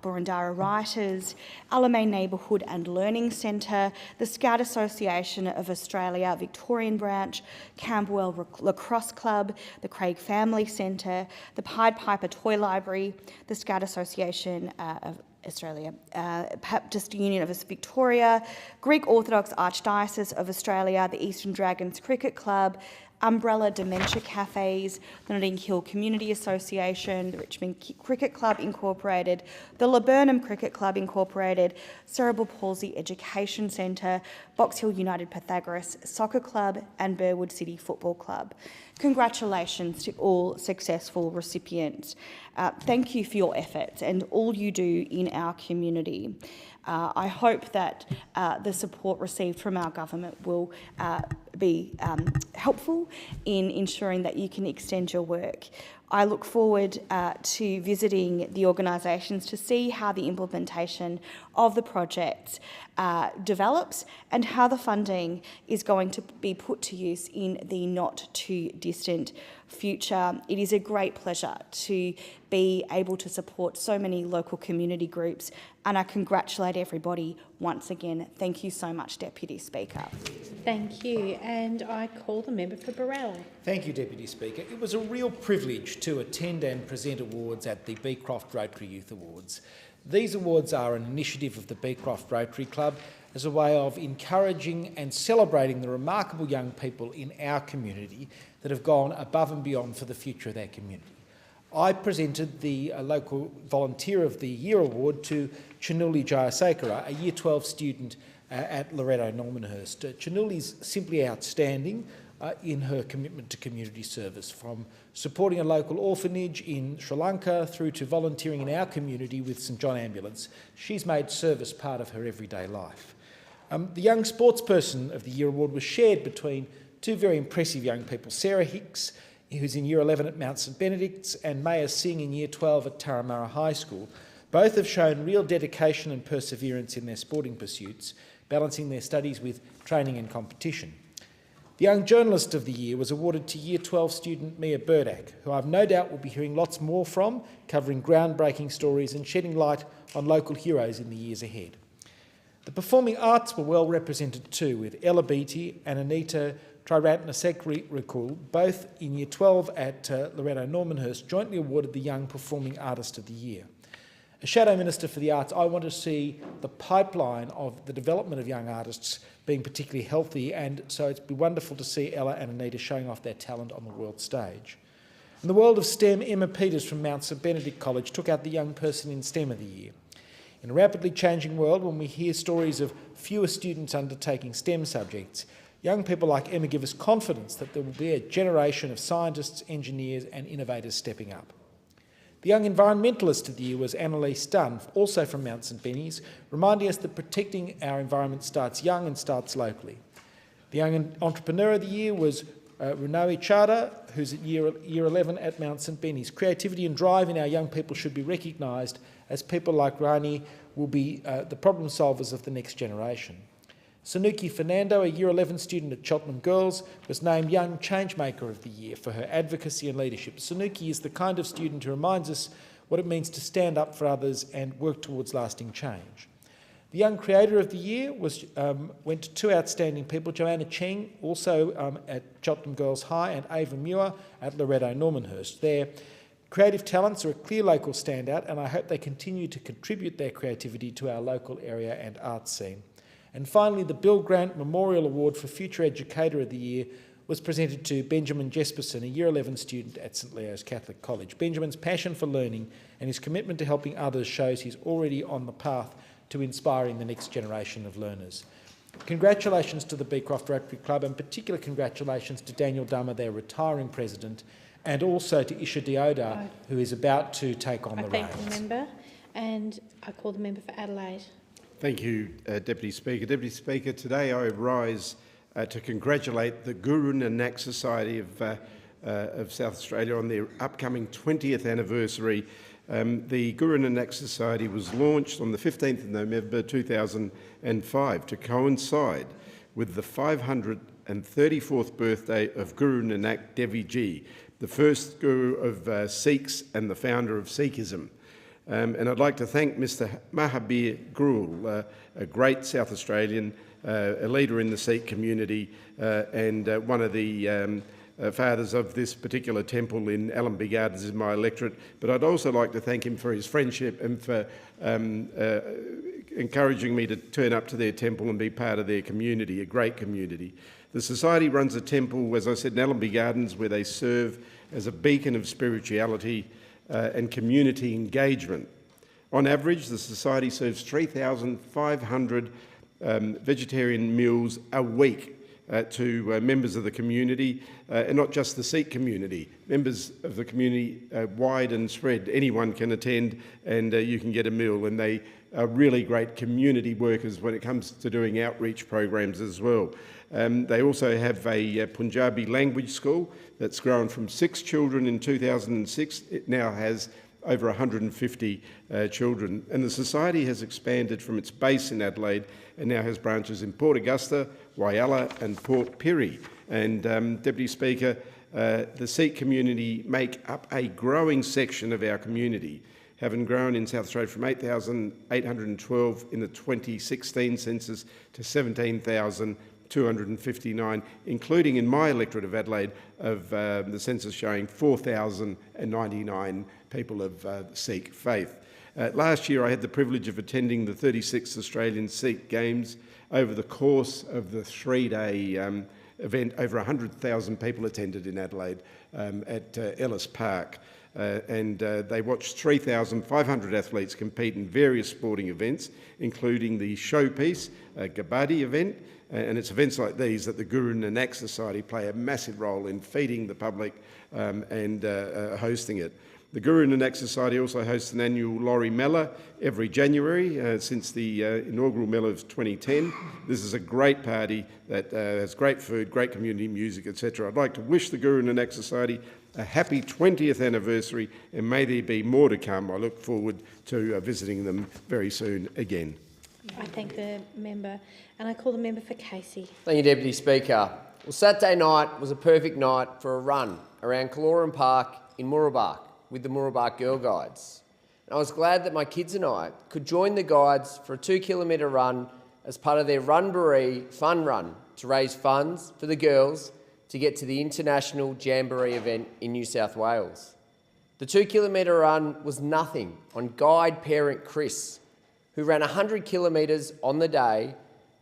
Burundara Writers, Alamein Neighbourhood and Learning Centre, the Scout Association of Australia Victorian Branch, Camberwell Lacrosse Club, the Craig Family Centre, the Pied Piper Toy Library, the Scout Association of Australia, Baptist Union of Victoria, Greek Orthodox Archdiocese of Australia, the Eastern Dragons Cricket Club, Umbrella Dementia Cafes, the Notting Hill Community Association, the Richmond Cricket Club Incorporated, the Laburnum Cricket Club Incorporated, Cerebral Palsy Education Centre, Box Hill United Pythagoras Soccer Club and Burwood City Football Club. Congratulations to all successful recipients. Thank you for your efforts and all you do in our community. I hope that the support received from our government will be helpful in ensuring that you can extend your work. I look forward to visiting the organisations to see how the implementation of the project develops and how the funding is going to be put to use in the not too distant future. It is a great pleasure to be able to support so many local community groups, and I congratulate everybody once again. Thank you so much, Deputy Speaker.
Thank you, and I call the member for Burrell.
Thank you, Deputy Speaker. It was a real privilege to attend and present awards at the Beecroft Rotary Youth Awards. These awards are an initiative of the Beecroft Rotary Club as a way of encouraging and celebrating the remarkable young people in our community that have gone above and beyond for the future of their community. I presented the local Volunteer of the Year award to Chanuli Jayasekara, a Year 12 student at Loretto Normanhurst. Chanuli is simply outstanding in her commitment to community service, from supporting a local orphanage in Sri Lanka through to volunteering in our community with St John Ambulance. She's made service part of her everyday life. The Young Sportsperson of the Year award was shared between two very impressive young people. Sarah Hicks
who's in Year 11 at Mount St Benedict's, and Maya Singh in Year 12 at Turramurra High School. Both have shown real dedication and perseverance in their sporting pursuits, balancing their studies with training and competition. The Young Journalist of the Year was awarded to Year 12 student Mia Burdak, who I've no doubt will be hearing lots more from, covering groundbreaking stories and shedding light on local heroes in the years ahead. The performing arts were well represented too, with Ella Beattie and Anita Triratnasekul, both in Year 12 at Loretto Normanhurst, jointly awarded the Young Performing Artist of the Year. As Shadow Minister for the Arts, I want to see the pipeline of the development of young artists being particularly healthy, and so it'd be wonderful to see Ella and Anita showing off their talent on the world stage. In the world of STEM, Emma Peters from Mount St Benedict College took out the Young Person in STEM of the Year. In a rapidly changing world, when we hear stories of fewer students undertaking STEM subjects, young people like Emma give us confidence that there will be a generation of scientists, engineers and innovators stepping up. The Young Environmentalist of the Year was Annalise Dunn, also from Mount St Benny's, reminding us that protecting our environment starts young and starts locally. The Young Entrepreneur of the Year was Runawi Chada, who's at year 11 at Mount St Benny's. Creativity and drive in our young people should be recognised, as people like Rani will be the problem solvers of the next generation. Sanuki Fernando, a Year 11 student at Cheltenham Girls, was named Young Changemaker of the Year for her advocacy and leadership. Sanuki is the kind of student who reminds us what it means to stand up for others and work towards lasting change. The Young Creator of the Year went to two outstanding people, Joanna Cheng, also at Cheltenham Girls High, and Ava Muir at Loretto Normanhurst. Their creative talents are a clear local standout, and I hope they continue to contribute their creativity to our local area and arts scene. And finally, the Bill Grant Memorial Award for Future Educator of the Year was presented to Benjamin Jesperson, a Year 11 student at St Leo's Catholic College. Benjamin's passion for learning and his commitment to helping others shows he's already on the path to inspiring the next generation of learners. Congratulations to the Beecroft Rotary Club, and particular congratulations to Daniel Dummer, their retiring president, and also to Isha Dioda, who is about to take on the reins.
I thank the member, and I call the member for Adelaide.
Thank you, Deputy Speaker. Deputy Speaker, today I rise to congratulate the Guru Nanak Society of South Australia on their upcoming 20th anniversary. The Guru Nanak Society was launched on the 15th of November 2005 to coincide with the 534th birthday of Guru Nanak Dev Ji, the first Guru of Sikhs and the founder of Sikhism. And I'd like to thank Mr Mahabir Grul, a great South Australian, a leader in the Sikh community and one of the fathers of this particular temple in Allenby Gardens in my electorate. But I'd also like to thank him for his friendship and for encouraging me to turn up to their temple and be part of their community, a great community. The Society runs a temple, as I said, in Allenby Gardens, where they serve as a beacon of spirituality and community engagement. On average, the Society serves 3,500 vegetarian meals a week to members of the community, and not just the Sikh community. Members of the community wide and spread, anyone can attend and you can get a meal, and they are really great community workers when it comes to doing outreach programs as well. They also have a Punjabi language school that's grown from 6 children in 2006. It now has over 150 children. And the Society has expanded from its base in Adelaide and now has branches in Port Augusta, Whyalla and Port Pirie. And Deputy Speaker, the Sikh community make up a growing section of our community, having grown in South Australia from 8,812 in the 2016 census to 17,259, including in my electorate of Adelaide, of the census showing 4,099 people of Sikh faith. Last year I had the privilege of attending the 36th Australian Sikh Games. Over the course of the 3-day event, over 100,000 people attended in Adelaide at Ellis Park. And they watched 3,500 athletes compete in various sporting events, including the showpiece, Gabadi event, and it's events like these that the Guru Nanak Society play a massive role in feeding the public and hosting it. The Guru Nanak Society also hosts an annual Lorry Mela every January since the inaugural Mela of 2010. This is a great party that has great food, great community music, etc. I'd like to wish the Guru Nanak Society a happy 20th anniversary, and may there be more to come. I look forward to visiting them very soon again.
I thank the member, and I call the member for Casey.
Thank you, Deputy Speaker. Well, Saturday night was a perfect night for a run around Kaloran Park in Mooroolbark with the Mooroolbark Girl Guides. And I was glad that my kids and I could join the guides for a 2-kilometre run as part of their Runbaree Fun Run to raise funds for the girls to get to the International Jamboree event in New South Wales. The 2-kilometre run was nothing on guide parent Chris, who ran 100 kilometres on the day,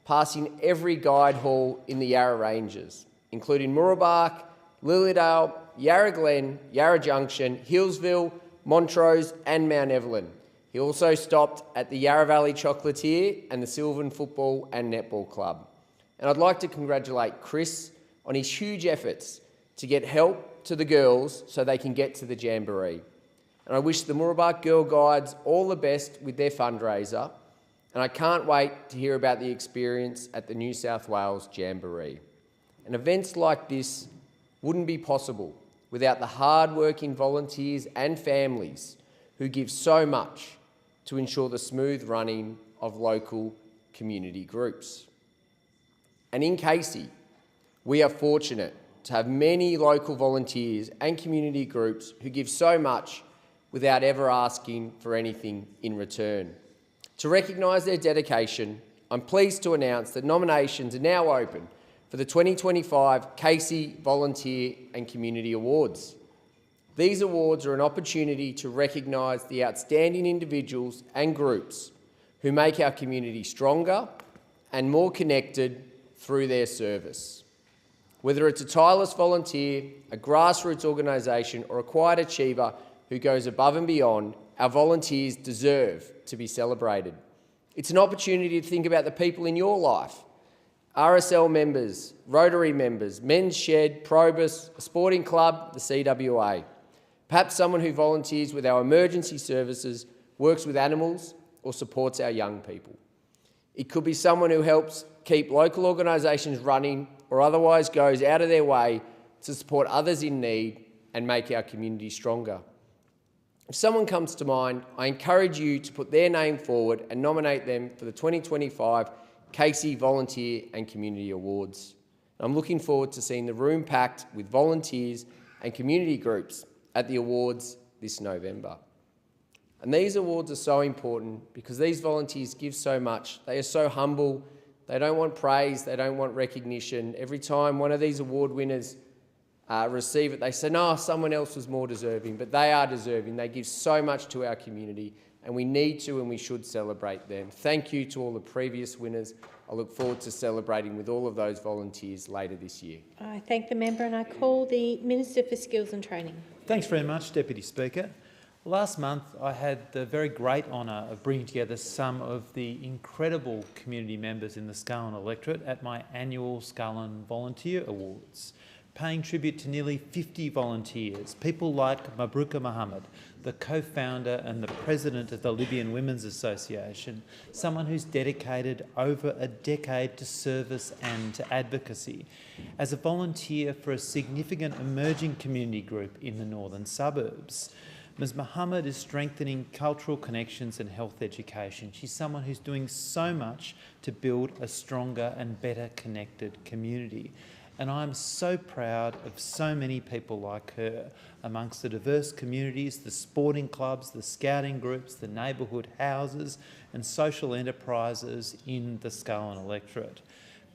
passing every guide hall in the Yarra Ranges, including Mooroolbark, Lilydale, Yarra Glen, Yarra Junction, Hillsville, Montrose and Mount Evelyn. He also stopped at the Yarra Valley Chocolatier and the Sylvan Football and Netball Club. And I'd like to congratulate Chris on his huge efforts to get help to the girls so they can get to the Jamboree. And I wish the Mooroolbark Girl Guides all the best with their fundraiser, and I can't wait to hear about the experience at the New South Wales Jamboree. And events like this wouldn't be possible without the hard-working volunteers and families who give so much to ensure the smooth running of local community groups. And in Casey, we are fortunate to have many local volunteers and community groups who give so much without ever asking for anything in return. To recognise their dedication, I'm pleased to announce that nominations are now open for the 2025 Casey Volunteer and Community Awards. These awards are an opportunity to recognise the outstanding individuals and groups who make our community stronger and more connected through their service. Whether it's a tireless volunteer, a grassroots organisation or a quiet achiever who goes above and beyond, our volunteers deserve to be celebrated. It's an opportunity to think about the people in your life. RSL members, Rotary members, Men's Shed, Probus, a sporting club, the CWA. Perhaps someone who volunteers with our emergency services, works with animals or supports our young people. It could be someone who helps keep local organisations running or otherwise goes out of their way to support others in need and make our community stronger. If someone comes to mind, I encourage you to put their name forward and nominate them for the 2025 Casey Volunteer and Community Awards. I'm looking forward to seeing the room packed with volunteers and community groups at the awards this November. And these awards are so important because these volunteers give so much. They are so humble. They don't want praise. They don't want recognition. Every time one of these award winners receive it, they say, no, someone else was more deserving, but they are deserving. They give so much to our community, and we need to and we should celebrate them. Thank you to all the previous winners. I look forward to celebrating with all of those volunteers later this year.
I thank the member, and I call the Minister for Skills and Training.
Thanks very much, Deputy Speaker. Last month, I had the very great honour of bringing together some of the incredible community members in the Scullin electorate at my annual Scullin Volunteer Awards, paying tribute to nearly 50 volunteers, people like Mabruka Mohammed, the co-founder and the president of the Libyan Women's Association, someone who's dedicated over a decade to service and to advocacy, as a volunteer for a significant emerging community group in the northern suburbs. Ms Mohammed is strengthening cultural connections and health education. She's someone who's doing so much to build a stronger and better connected community. And I'm so proud of so many people like her amongst the diverse communities, the sporting clubs, the scouting groups, the neighbourhood houses and social enterprises in the Scullin electorate.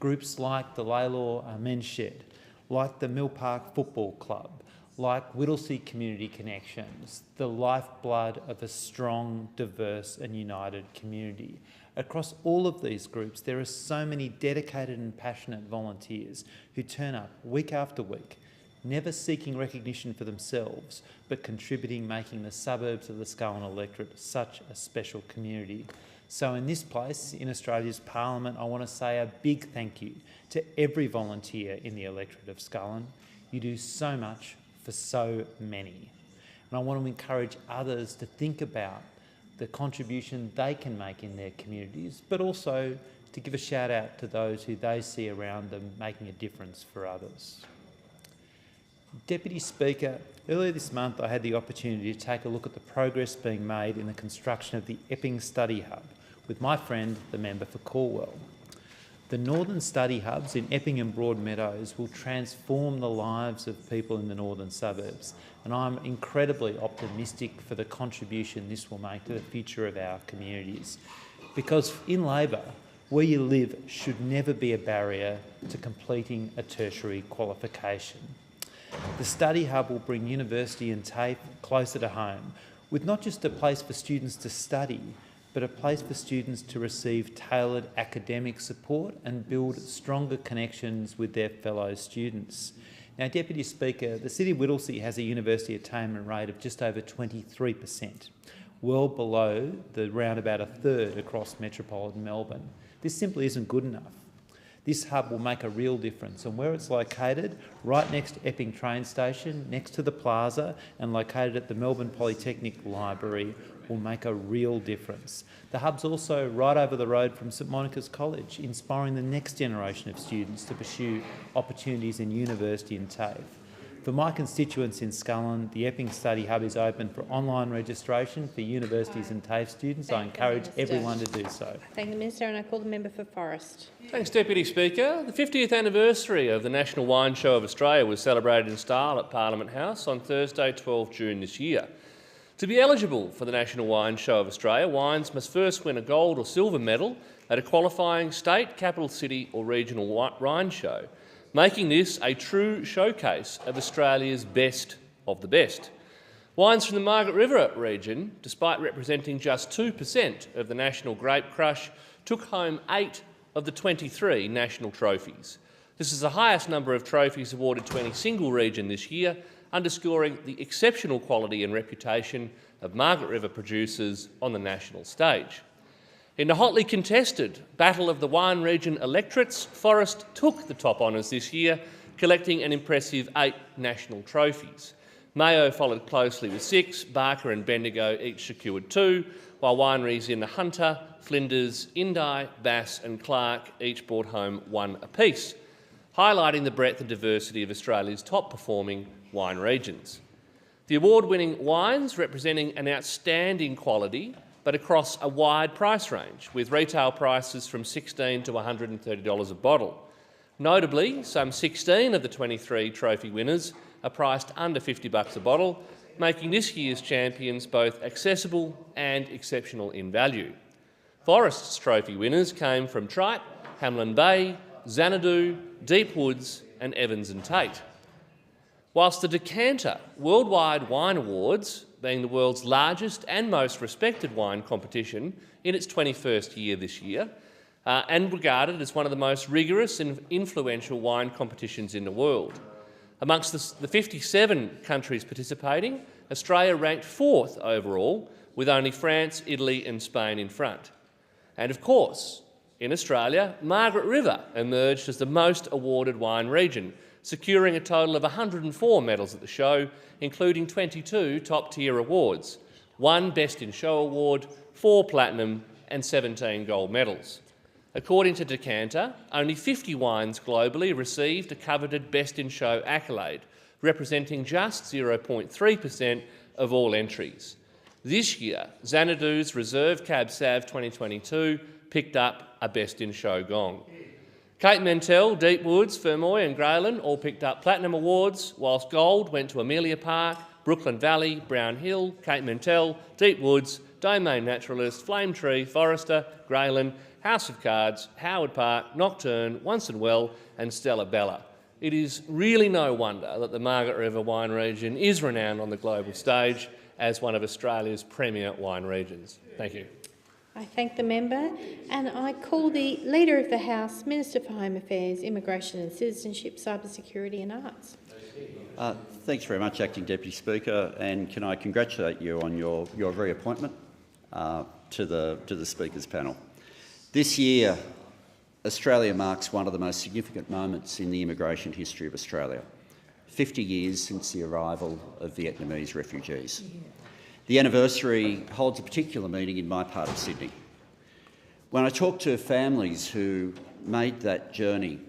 Groups like the Laylaw Men's Shed, like the Mill Park Football Club, like Whittlesea Community Connections, the lifeblood of a strong, diverse and united community. Across all of these groups, there are so many dedicated and passionate volunteers who turn up week after week, never seeking recognition for themselves, but contributing, making the suburbs of the Scullin electorate such a special community. So in this place, in Australia's Parliament, I want to say a big thank you to every volunteer in the electorate of Scullin. You do so much for so many. and I want to encourage others to think about the contribution they can make in their communities, but also to give a shout out to those who they see around them making a difference for others. Deputy Speaker, earlier this month I had the opportunity to take a look at the progress being made in the construction of the Epping Study Hub with my friend, the member for Calwell. The northern study hubs in Epping and Broadmeadows will transform the lives of people in the northern suburbs, and I'm incredibly optimistic for the contribution this will make to the future of our communities. Because in Labor, where you live should never be a barrier to completing a tertiary qualification. The study hub will bring university and TAFE closer to home, with not just a place for students to study, but a place for students to receive tailored academic support and build stronger connections with their fellow students. Now, Deputy Speaker, the City of Whittlesea has a university attainment rate of just over 23%, well below the round about a third across metropolitan Melbourne. This simply isn't good enough. This hub will make a real difference, and where it's located, right next to Epping train station, next to the plaza, and located at the Melbourne Polytechnic Library, will make a real difference. The hub's also right over the road from St Monica's College, inspiring the next generation of students to pursue opportunities in university and TAFE. For my constituents in Scullin, the Epping Study Hub is open for online registration for universities and TAFE students. I encourage everyone to do so.
Thank the Minister, and I call the member for Forrest.
Thanks, Deputy Speaker. The 50th anniversary of the National Wine Show of Australia was celebrated in style at Parliament House on Thursday, 12 June this year. To be eligible for the National Wine Show of Australia, wines must first win a gold or silver medal at a qualifying state, capital city or regional wine show, making this a true showcase of Australia's best of the best. Wines from the Margaret River region, despite representing just 2% of the national grape crush, took home 8 of the 23 national trophies. This is the highest number of trophies awarded to any single region this year, underscoring the exceptional quality and reputation of Margaret River producers on the national stage. In the hotly contested Battle of the Wine Region electorates, Forrest took the top honours this year, collecting an impressive 8 national trophies. Mayo followed closely with 6, Barker and Bendigo each secured 2, while wineries in the Hunter, Flinders, Indi, Bass and Clark each brought home 1 apiece, highlighting the breadth and diversity of Australia's top-performing wine regions. The award-winning wines representing an outstanding quality but across a wide price range, with retail prices from $16 to $130 a bottle. Notably, some 16 of the 23 trophy winners are priced under $50 a bottle, making this year's champions both accessible and exceptional in value. Forrest's trophy winners came from Tripe, Hamlin Bay, Xanadu, Deep Woods and Evans and Tate. Whilst the Decanter Worldwide Wine Awards, being the world's largest and most respected wine competition in its 21st year this year, and regarded as one of the most rigorous and influential wine competitions in the world. Amongst the 57 countries participating, Australia ranked 4th overall, with only France, Italy and Spain in front. And of course, in Australia, Margaret River emerged as the most awarded wine region, securing a total of 104 medals at the show, including 22 top-tier awards, 1 Best in Show award, 4 platinum and 17 gold medals. According to Decanter, only 50 wines globally received a coveted Best in Show accolade, representing just 0.3% of all entries. This year, Xanadu's Reserve Cab Sav 2022 picked up a Best in Show gong. Kate Mentell, Deep Woods, Fermoy and Grayland all picked up platinum awards, whilst gold went to Amelia Park, Brooklyn Valley, Brown Hill, Kate Mentell, Deep Woods, Domain Naturalist, Flame Tree, Forester, Grayland, House of Cards, Howard Park, Nocturne, Once and Well and Stella Bella. It is really no wonder that the Margaret River wine region is renowned on the global stage as one of Australia's premier wine regions. Thank you.
I thank the member, and I call the Leader of the House, Minister for Home Affairs, Immigration and Citizenship, Cybersecurity and Arts.
Thanks very much, Acting Deputy Speaker, and can I congratulate you on your reappointment to the Speaker's panel. This year, Australia marks one of the most significant moments in the immigration history of Australia. 50 years since the arrival of Vietnamese refugees. The anniversary holds a particular meaning in my part of Sydney. When I talk to families who made that journey,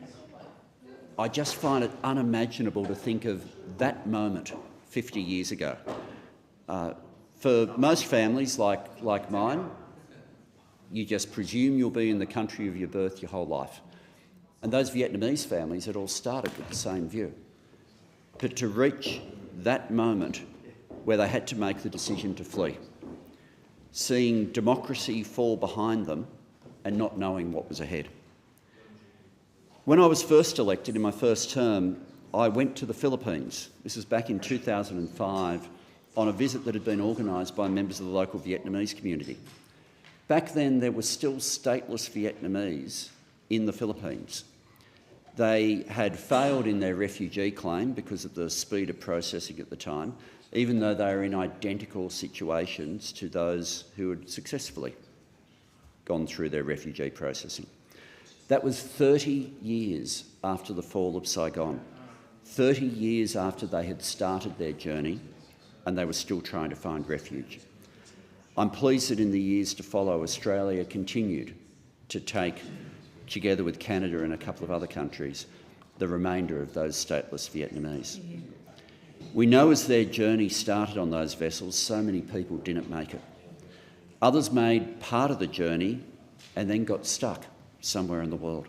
I just find it unimaginable to think of that moment 50 years ago. For most families like mine, you just presume you'll be in the country of your birth your whole life. And those Vietnamese families had all started with the same view. But to reach that moment where they had to make the decision to flee, seeing democracy fall behind them and not knowing what was ahead. When I was first elected in my first term, I went to the Philippines. This was back in 2005 on a visit that had been organised by members of the local Vietnamese community. Back then, there were still stateless Vietnamese in the Philippines. They had failed in their refugee claim because of the speed of processing at the time, even though they were in identical situations to those who had successfully gone through their refugee processing. That was 30 years after the fall of Saigon, 30 years after they had started their journey, and they were still trying to find refuge. I'm pleased that in the years to follow, Australia continued to take, together with Canada and a couple of other countries, the remainder of those stateless Vietnamese. We know as their journey started on those vessels, so many people didn't make it. Others made part of the journey and then got stuck somewhere in the world.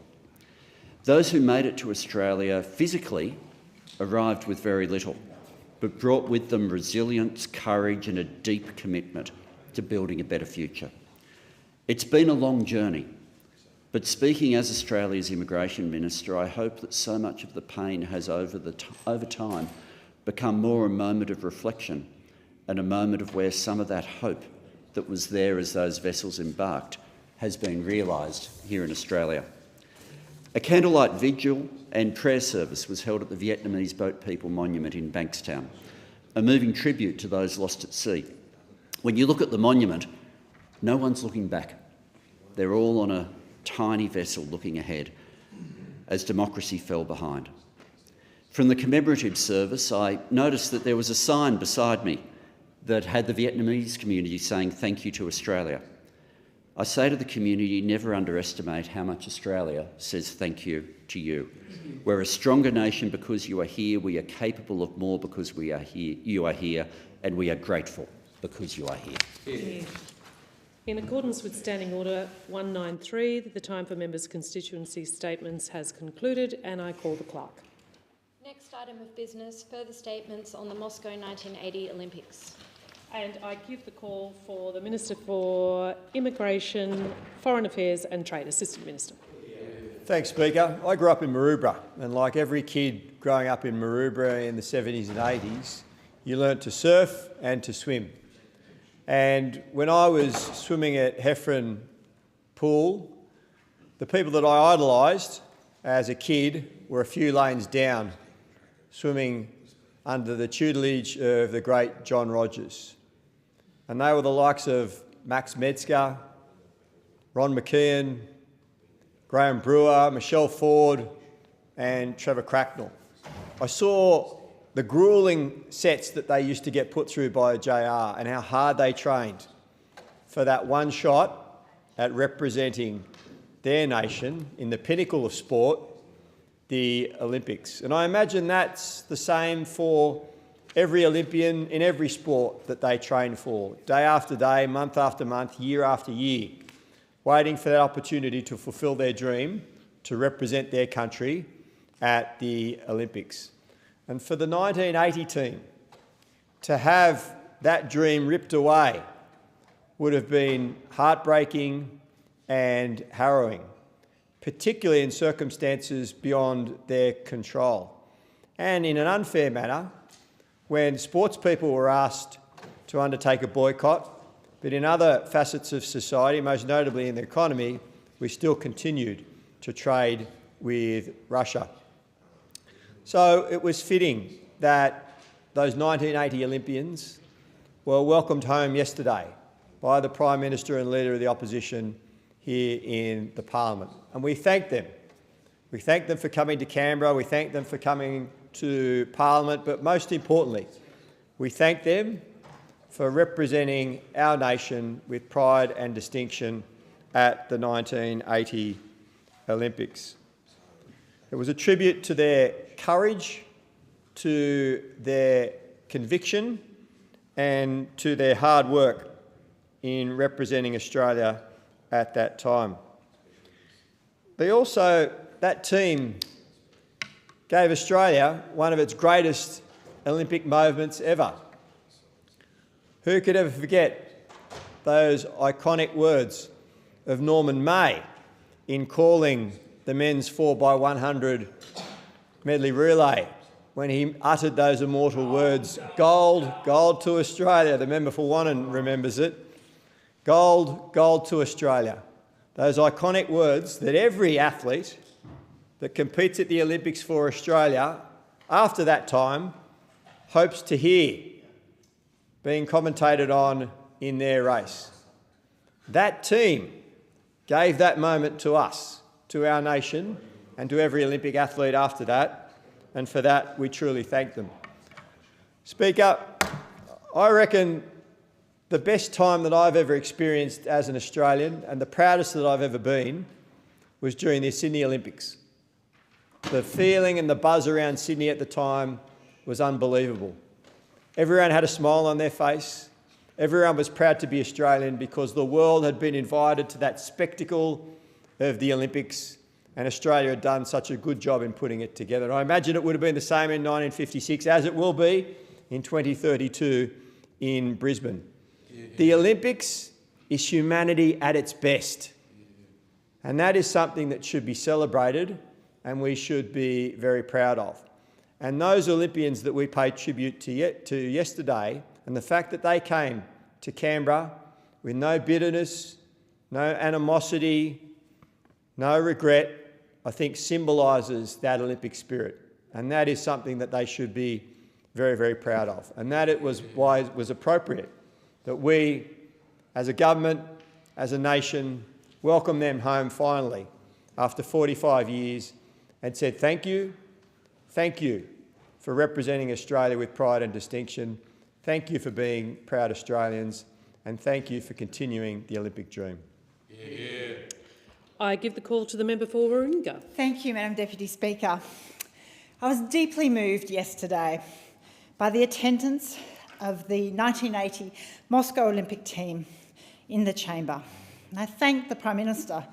Those who made it to Australia physically arrived with very little, but brought with them resilience, courage and a deep commitment to building a better future. It's been a long journey, but speaking as Australia's Immigration Minister, I hope that so much of the pain has over time become more a moment of reflection and a moment of where some of that hope that was there as those vessels embarked has been realised here in Australia. A candlelight vigil and prayer service was held at the Vietnamese Boat People Monument in Bankstown, a moving tribute to those lost at sea. When you look at the monument, no one's looking back. They're all on a tiny vessel looking ahead as democracy fell behind. From the commemorative service, I noticed that there was a sign beside me that had the Vietnamese community saying thank you to Australia. I say to the community, never underestimate how much Australia says thank you to you. We're a stronger nation because you are here, we are capable of more because we are here, you are here, and we are grateful because you are here.
In accordance with Standing Order 193, the time for members' constituency statements has concluded, and I call the clerk.
Next item of business, further statements on the Moscow 1980 Olympics.
And I give the call for the Minister for Immigration, Foreign Affairs and Trade, Assistant Minister.
Thanks, Speaker. I grew up in Maroubra, and like every kid growing up in Maroubra in the 70s and 80s, you learnt to surf and to swim. And when I was swimming at Heffron Pool, the people that I idolised as a kid were a few lanes down, swimming under the tutelage of the great John Rogers. And they were the likes of Max Metzger, Ron McKeon, Graham Brewer, Michelle Ford and Trevor Cracknell. I saw the gruelling sets that they used to get put through by JR and how hard they trained for that one shot at representing their nation in the pinnacle of sport, the Olympics. And I imagine that's the same for every Olympian in every sport that they train for, day after day, month after month, year after year, waiting for that opportunity to fulfil their dream to represent their country at the Olympics. And for the 1980 team to have that dream ripped away would have been heartbreaking and harrowing, particularly in circumstances beyond their control. And in an unfair manner, when sports people were asked to undertake a boycott, but in other facets of society, most notably in the economy, we still continued to trade with Russia. So it was fitting that those 1980 Olympians were welcomed home yesterday by the Prime Minister and Leader of the Opposition here in the Parliament. And we thank them We thank them for coming to Canberra, we thank them for coming to Parliament, but most importantly, we thank them for representing our nation with pride and distinction at the 1980 Olympics. It was a tribute to their courage, to their conviction and to their hard work in representing Australia at that time. That team gave Australia one of its greatest Olympic moments ever. Who could ever forget those iconic words of Norman May in calling the men's 4x100 medley relay when he uttered those immortal words, "Gold, gold to Australia." The member for Wannon remembers it. Gold, gold to Australia. Those iconic words that every athlete that competes at the Olympics for Australia after that time hopes to hear being commentated on in their race. That team gave that moment to us, to our nation, and to every Olympic athlete after that, and for that we truly thank them. Speaker, I reckon the best time that I've ever experienced as an Australian, and the proudest that I've ever been, was during the Sydney Olympics. The feeling and the buzz around Sydney at the time was unbelievable. Everyone had a smile on their face. Everyone was proud to be Australian because the world had been invited to that spectacle of the Olympics, and Australia had done such a good job in putting it together. And I imagine it would have been the same in 1956, as it will be in 2032 in Brisbane. The Olympics is humanity at its best, and that is something that should be celebrated and we should be very proud of. And those Olympians that we paid tribute to yesterday, and the fact that they came to Canberra with no bitterness, no animosity, no regret, I think symbolises that Olympic spirit. And that is something that they should be very, very proud of. And that it was why it was appropriate that we, as a government, as a nation, welcome them home finally after 45 years and said thank you for representing Australia with pride and distinction, thank you for being proud Australians, and thank you for continuing the Olympic dream.
Yeah. I give the call to the member for Warringah.
Thank you, Madam Deputy Speaker. I was deeply moved yesterday by the attendance of the 1980 Moscow Olympic team in the chamber. And I thank the Prime Minister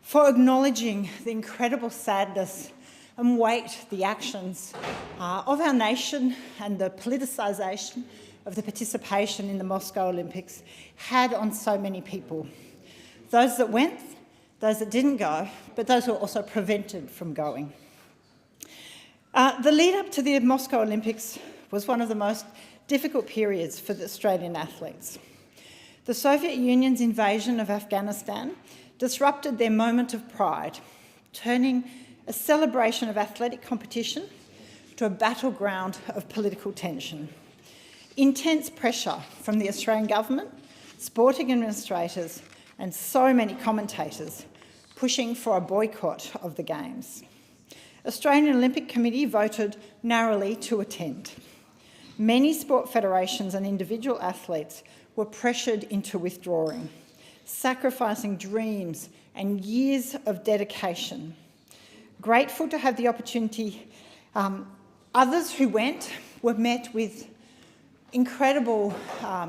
for acknowledging the incredible sadness and weight the actions of our nation and the politicisation of the participation in the Moscow Olympics had on so many people. Those that went, those that didn't go, but those who were also prevented from going. The lead up to the Moscow Olympics was one of the most difficult periods for the Australian athletes. The Soviet Union's invasion of Afghanistan disrupted their moment of pride, turning a celebration of athletic competition to a battleground of political tension. Intense pressure from the Australian government, sporting administrators and so many commentators pushing for a boycott of the Games. Australian Olympic Committee voted narrowly to attend. Many sport federations and individual athletes were pressured into withdrawing, sacrificing dreams and years of dedication. Grateful to have the opportunity, others who went were met with incredible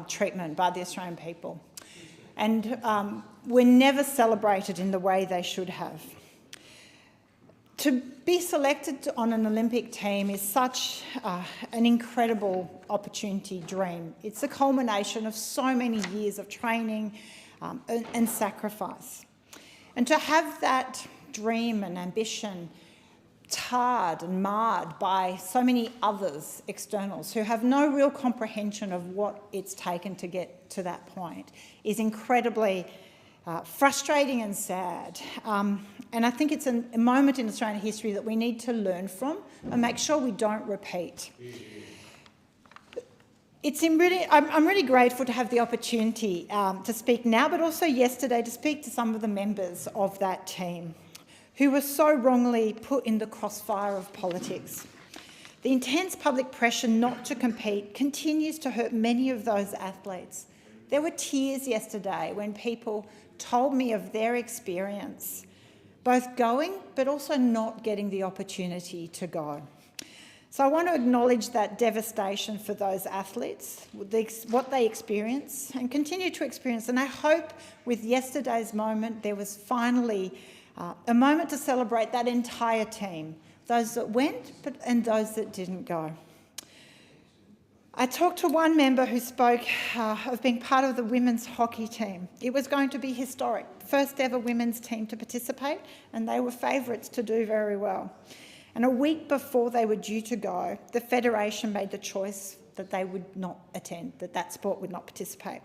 treatment by the Australian people and were never celebrated in the way they should have. To be selected on an Olympic team is such an incredible opportunity, dream. It's a culmination of so many years of training and sacrifice. And to have that dream and ambition tarred and marred by so many others, externals, who have no real comprehension of what it's taken to get to that point is incredibly frustrating and sad. And I think it's a moment in Australian history that we need to learn from and make sure we don't repeat. I'm really grateful to have the opportunity to speak now, but also yesterday to speak to some of the members of that team who were so wrongly put in the crossfire of politics. The intense public pressure not to compete continues to hurt many of those athletes. There were tears yesterday when people told me of their experience, both going but also not getting the opportunity to go. So I want to acknowledge that devastation for those athletes, what they experience and continue to experience. And I hope with yesterday's moment there was finally a moment to celebrate that entire team, those that went and those that didn't go. I talked to one member who spoke of being part of the women's hockey team. It was going to be historic, first ever women's team to participate, and they were favourites to do very well. And a week before they were due to go, the Federation made the choice that they would not attend, that sport would not participate.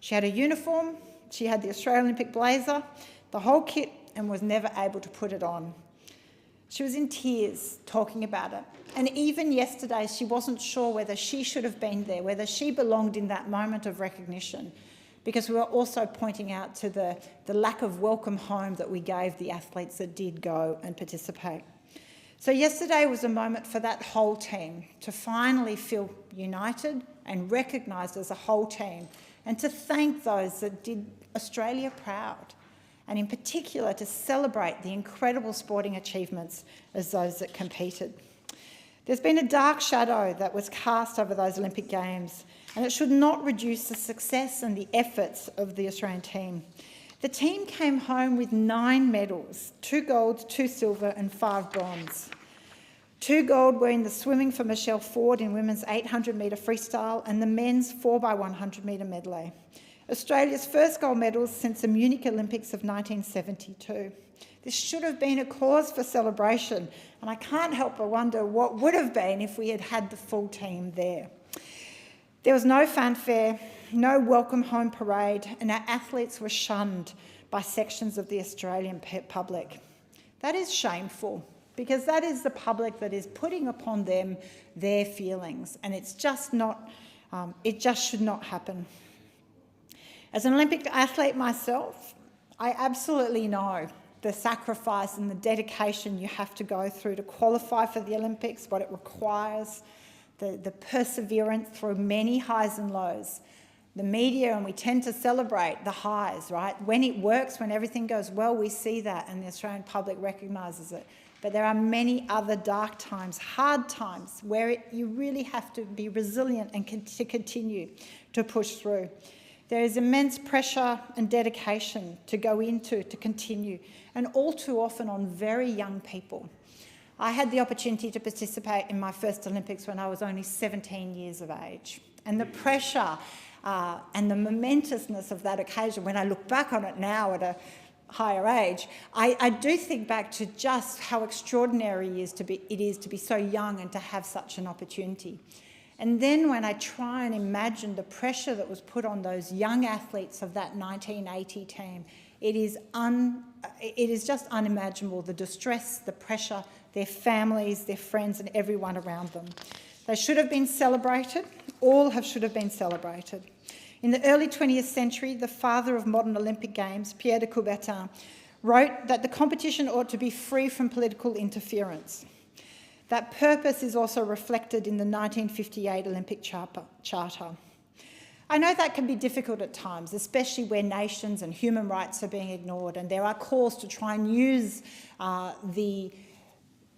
She had a uniform, she had the Australian Olympic blazer, the whole kit, and was never able to put it on. She was in tears talking about it. And even yesterday, she wasn't sure whether she should have been there, whether she belonged in that moment of recognition, because we were also pointing out to the lack of welcome home that we gave the athletes that did go and participate. So yesterday was a moment for that whole team to finally feel united and recognised as a whole team, and to thank those that did Australia proud, and in particular to celebrate the incredible sporting achievements as those that competed. There's been a dark shadow that was cast over those Olympic Games, and it should not reduce the success and the efforts of the Australian team. The team came home with 9 medals, 2 gold, 2 silver and 5 bronze. 2 gold were in the swimming for Michelle Ford in women's 800 metre freestyle and the men's 4x100 metre medley. Australia's first gold medals since the Munich Olympics of 1972. This should have been a cause for celebration, and I can't help but wonder what would have been if we had had the full team there. There was no fanfare, no welcome home parade, and our athletes were shunned by sections of the Australian public. That is shameful, because that is the public that is putting upon them their feelings, and it's just not, it just should not happen. As an Olympic athlete myself, I absolutely know the sacrifice and the dedication you have to go through to qualify for the Olympics, what it requires, the perseverance through many highs and lows. The media, and we tend to celebrate the highs, right? When it works, when everything goes well, we see that and the Australian public recognises it. But there are many other dark times, hard times, where you really have to be resilient and to continue to push through. There is immense pressure and dedication to go into, to continue, and all too often on very young people. I had the opportunity to participate in my first Olympics when I was only 17 years of age. And the pressure and the momentousness of that occasion, when I look back on it now at a higher age, I do think back to just how extraordinary it is to be so young and to have such an opportunity. And then when I try and imagine the pressure that was put on those young athletes of that 1980 team, it is just unimaginable, the distress, the pressure, their families, their friends and everyone around them. They should have been celebrated. All should have been celebrated. In the early 20th century, the father of modern Olympic Games, Pierre de Coubertin, wrote that the competition ought to be free from political interference. That purpose is also reflected in the 1958 Olympic Charter. I know that can be difficult at times, especially where nations and human rights are being ignored, and there are calls to try and use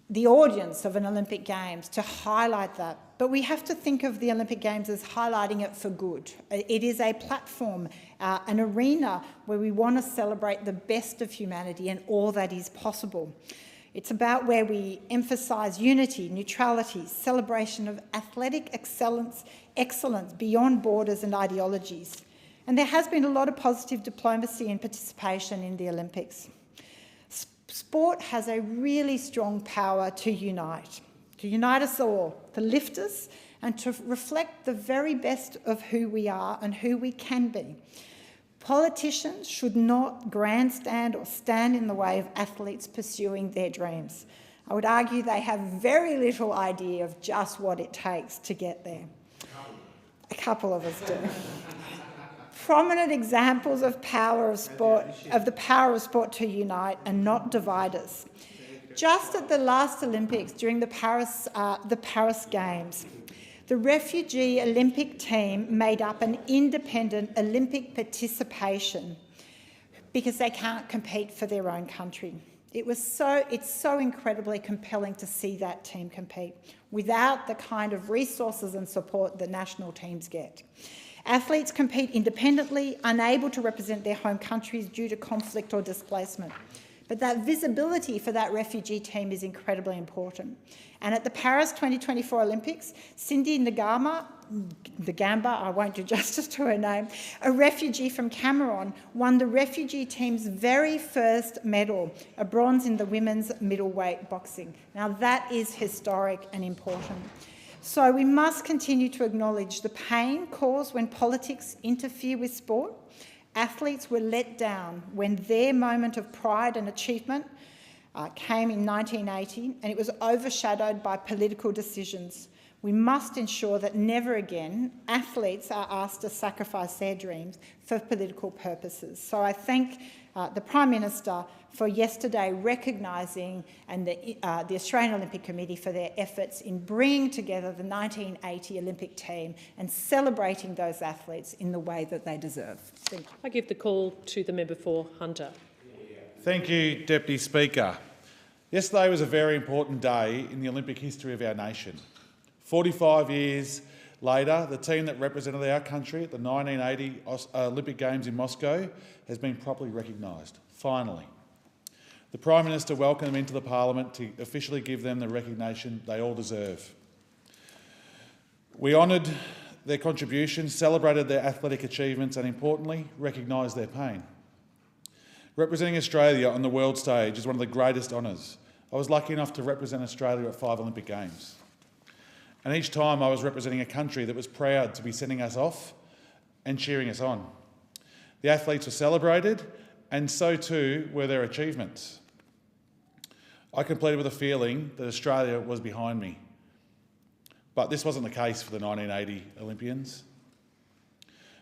the audience of an Olympic Games to highlight that. But we have to think of the Olympic Games as highlighting it for good. It is a platform, an arena where we want to celebrate the best of humanity and all that is possible. It's about where we emphasise unity, neutrality, celebration of athletic excellence beyond borders and ideologies. And there has been a lot of positive diplomacy and participation in the Olympics. Sport has a really strong power to unite us all, to lift us and to reflect the very best of who we are and who we can be. Politicians should not grandstand or stand in the way of athletes pursuing their dreams. I would argue they have very little idea of just what it takes to get there. A couple of us do. prominent examples of the power of sport to unite and not divide us. Just at the last Olympics, during the Paris Games, the refugee Olympic team made up an independent Olympic participation because they can't compete for their own country. It's so incredibly compelling to see that team compete without the kind of resources and support that national teams get. Athletes compete independently, unable to represent their home countries due to conflict or displacement. But that visibility for that refugee team is incredibly important. And at the Paris 2024 Olympics, Cindy Ngamba, I won't do justice to her name, a refugee from Cameroon, won the refugee team's very first medal, a bronze in the women's middleweight boxing. Now that is historic and important. So we must continue to acknowledge the pain caused when politics interfere with sport. Athletes were let down when their moment of pride and achievement came in 1980, and it was overshadowed by political decisions. We must ensure that never again athletes are asked to sacrifice their dreams for political purposes. So I thank the Prime Minister for yesterday recognising and the Australian Olympic Committee for their efforts in bringing together the 1980 Olympic team and celebrating those athletes in the way that they deserve. Thank you.
I give the call to the member for Hunter.
Thank you, Deputy Speaker. Yesterday was a very important day in the Olympic history of our nation. 45 years later, the team that represented our country at the 1980 Olympic Games in Moscow has been properly recognised, finally. The Prime Minister welcomed them into the Parliament to officially give them the recognition they all deserve. We honoured their contributions, celebrated their athletic achievements and, importantly, recognised their pain. Representing Australia on the world stage is one of the greatest honours. I was lucky enough to represent Australia at 5 Olympic Games. And each time I was representing a country that was proud to be sending us off and cheering us on. The athletes were celebrated, and so too were their achievements. I completed with a feeling that Australia was behind me. But this wasn't the case for the 1980 Olympians.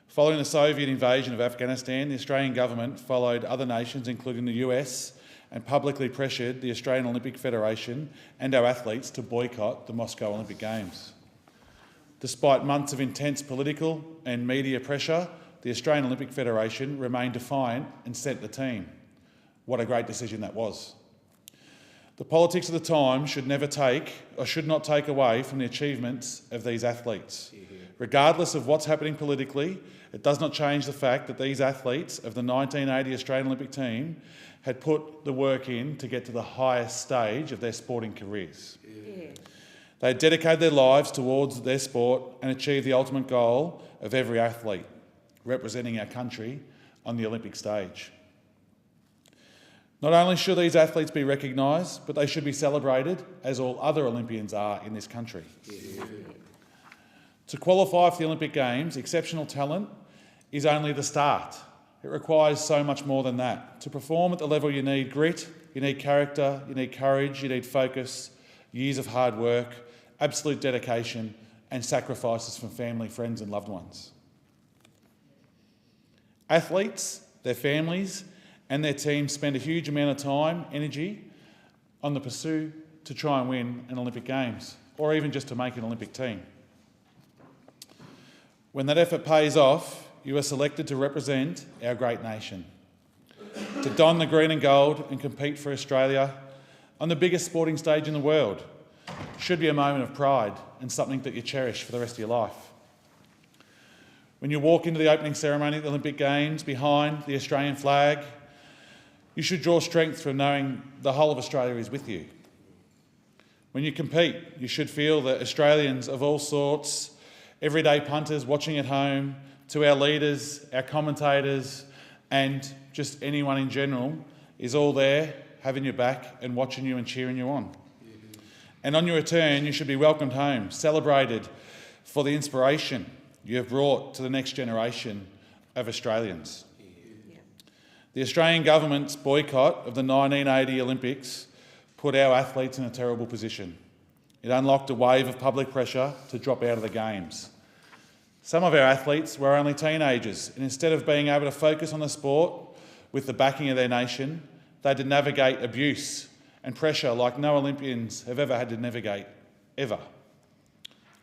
Following the Soviet invasion of Afghanistan, the Australian government followed other nations, including the US, and publicly pressured the Australian Olympic Federation and our athletes to boycott the Moscow Olympic Games. Despite months of intense political and media pressure, the Australian Olympic Federation remained defiant and sent the team. What a great decision that was. The politics of the time should not take away from the achievements of these athletes. Regardless of what's happening politically, it does not change the fact that these athletes of the 1980 Australian Olympic team had put the work in to get to the highest stage of their sporting careers. They had dedicated their lives towards their sport and achieved the ultimate goal of every athlete, representing our country on the Olympic stage. Not only should these athletes be recognised, but they should be celebrated as all other Olympians are in this country. To qualify for the Olympic Games, exceptional talent is only the start. It requires so much more than that. To perform at the level, you need grit, you need character, you need courage, you need focus, years of hard work, absolute dedication and sacrifices from family, friends and loved ones. Athletes, their families and their teams spend a huge amount of time, energy on the pursuit to try and win an Olympic Games or even just to make an Olympic team. When that effort pays off, you are selected to represent our great nation, to don the green and gold and compete for Australia on the biggest sporting stage in the world. Should be a moment of pride and something that you cherish for the rest of your life. When you walk into the opening ceremony at the Olympic Games behind the Australian flag, you should draw strength from knowing the whole of Australia is with you. When you compete, you should feel that Australians of all sorts, everyday punters watching at home, to our leaders, our commentators, and just anyone in general, is all there, having your back and watching you and cheering you on. And on your return, you should be welcomed home, celebrated for the inspiration you have brought to the next generation of Australians. The Australian government's boycott of the 1980 Olympics put our athletes in a terrible position. It unlocked a wave of public pressure to drop out of the Games. Some of our athletes were only teenagers, and instead of being able to focus on the sport with the backing of their nation, they had to navigate abuse and pressure like no Olympians have ever had to navigate, ever.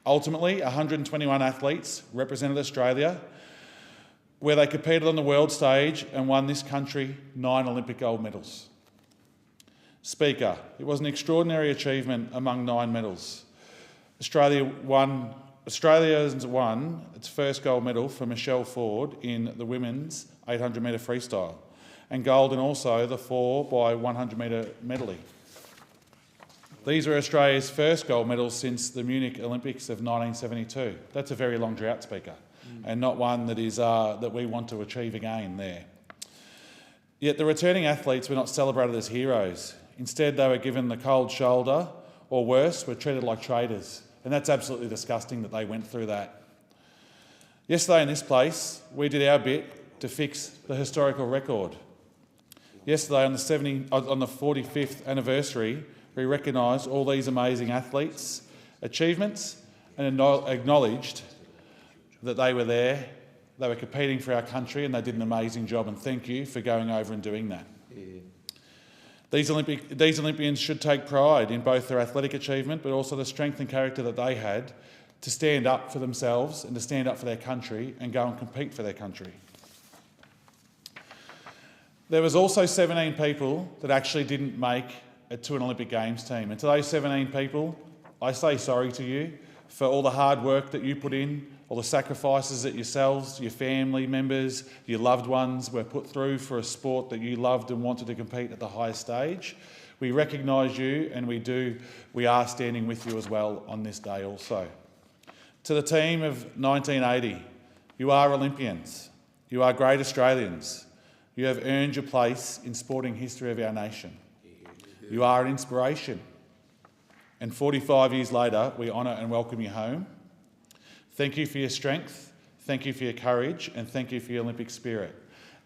Ultimately, 121 athletes represented Australia, where they competed on the world stage and won this country 9 Olympic gold medals. Speaker, it was an extraordinary achievement among 9 medals. Australia's won its first gold medal for Michelle Ford in the women's 800 metre freestyle, and gold in also the 4 by 100 metre medley. These are Australia's first gold medals since the Munich Olympics of 1972. That's a very long drought, Speaker, and not one that we want to achieve again there. Yet the returning athletes were not celebrated as heroes. Instead, they were given the cold shoulder, or worse, were treated like traitors. And that's absolutely disgusting that they went through that. Yesterday in this place, we did our bit to fix the historical record. Yesterday on the 45th anniversary, we recognised all these amazing athletes' achievements and acknowledged that they were there, they were competing for our country, and they did an amazing job, and thank you for going over and doing that. Yeah. These Olympians should take pride in both their athletic achievement but also the strength and character that they had to stand up for themselves and to stand up for their country and go and compete for their country. There was also 17 people that actually didn't make it to an Olympic Games team. And to those 17 people, I say sorry to you for all the hard work that you put in, all the sacrifices that yourselves, your family members, your loved ones were put through for a sport that you loved and wanted to compete at the highest stage. We recognise you, and we are standing with you as well on this day also. To the team of 1980, you are Olympians. You are great Australians. You have earned your place in sporting history of our nation. You are an inspiration. And 45 years later, we honour and welcome you home. Thank you for your strength, thank you for your courage, and thank you for your Olympic spirit.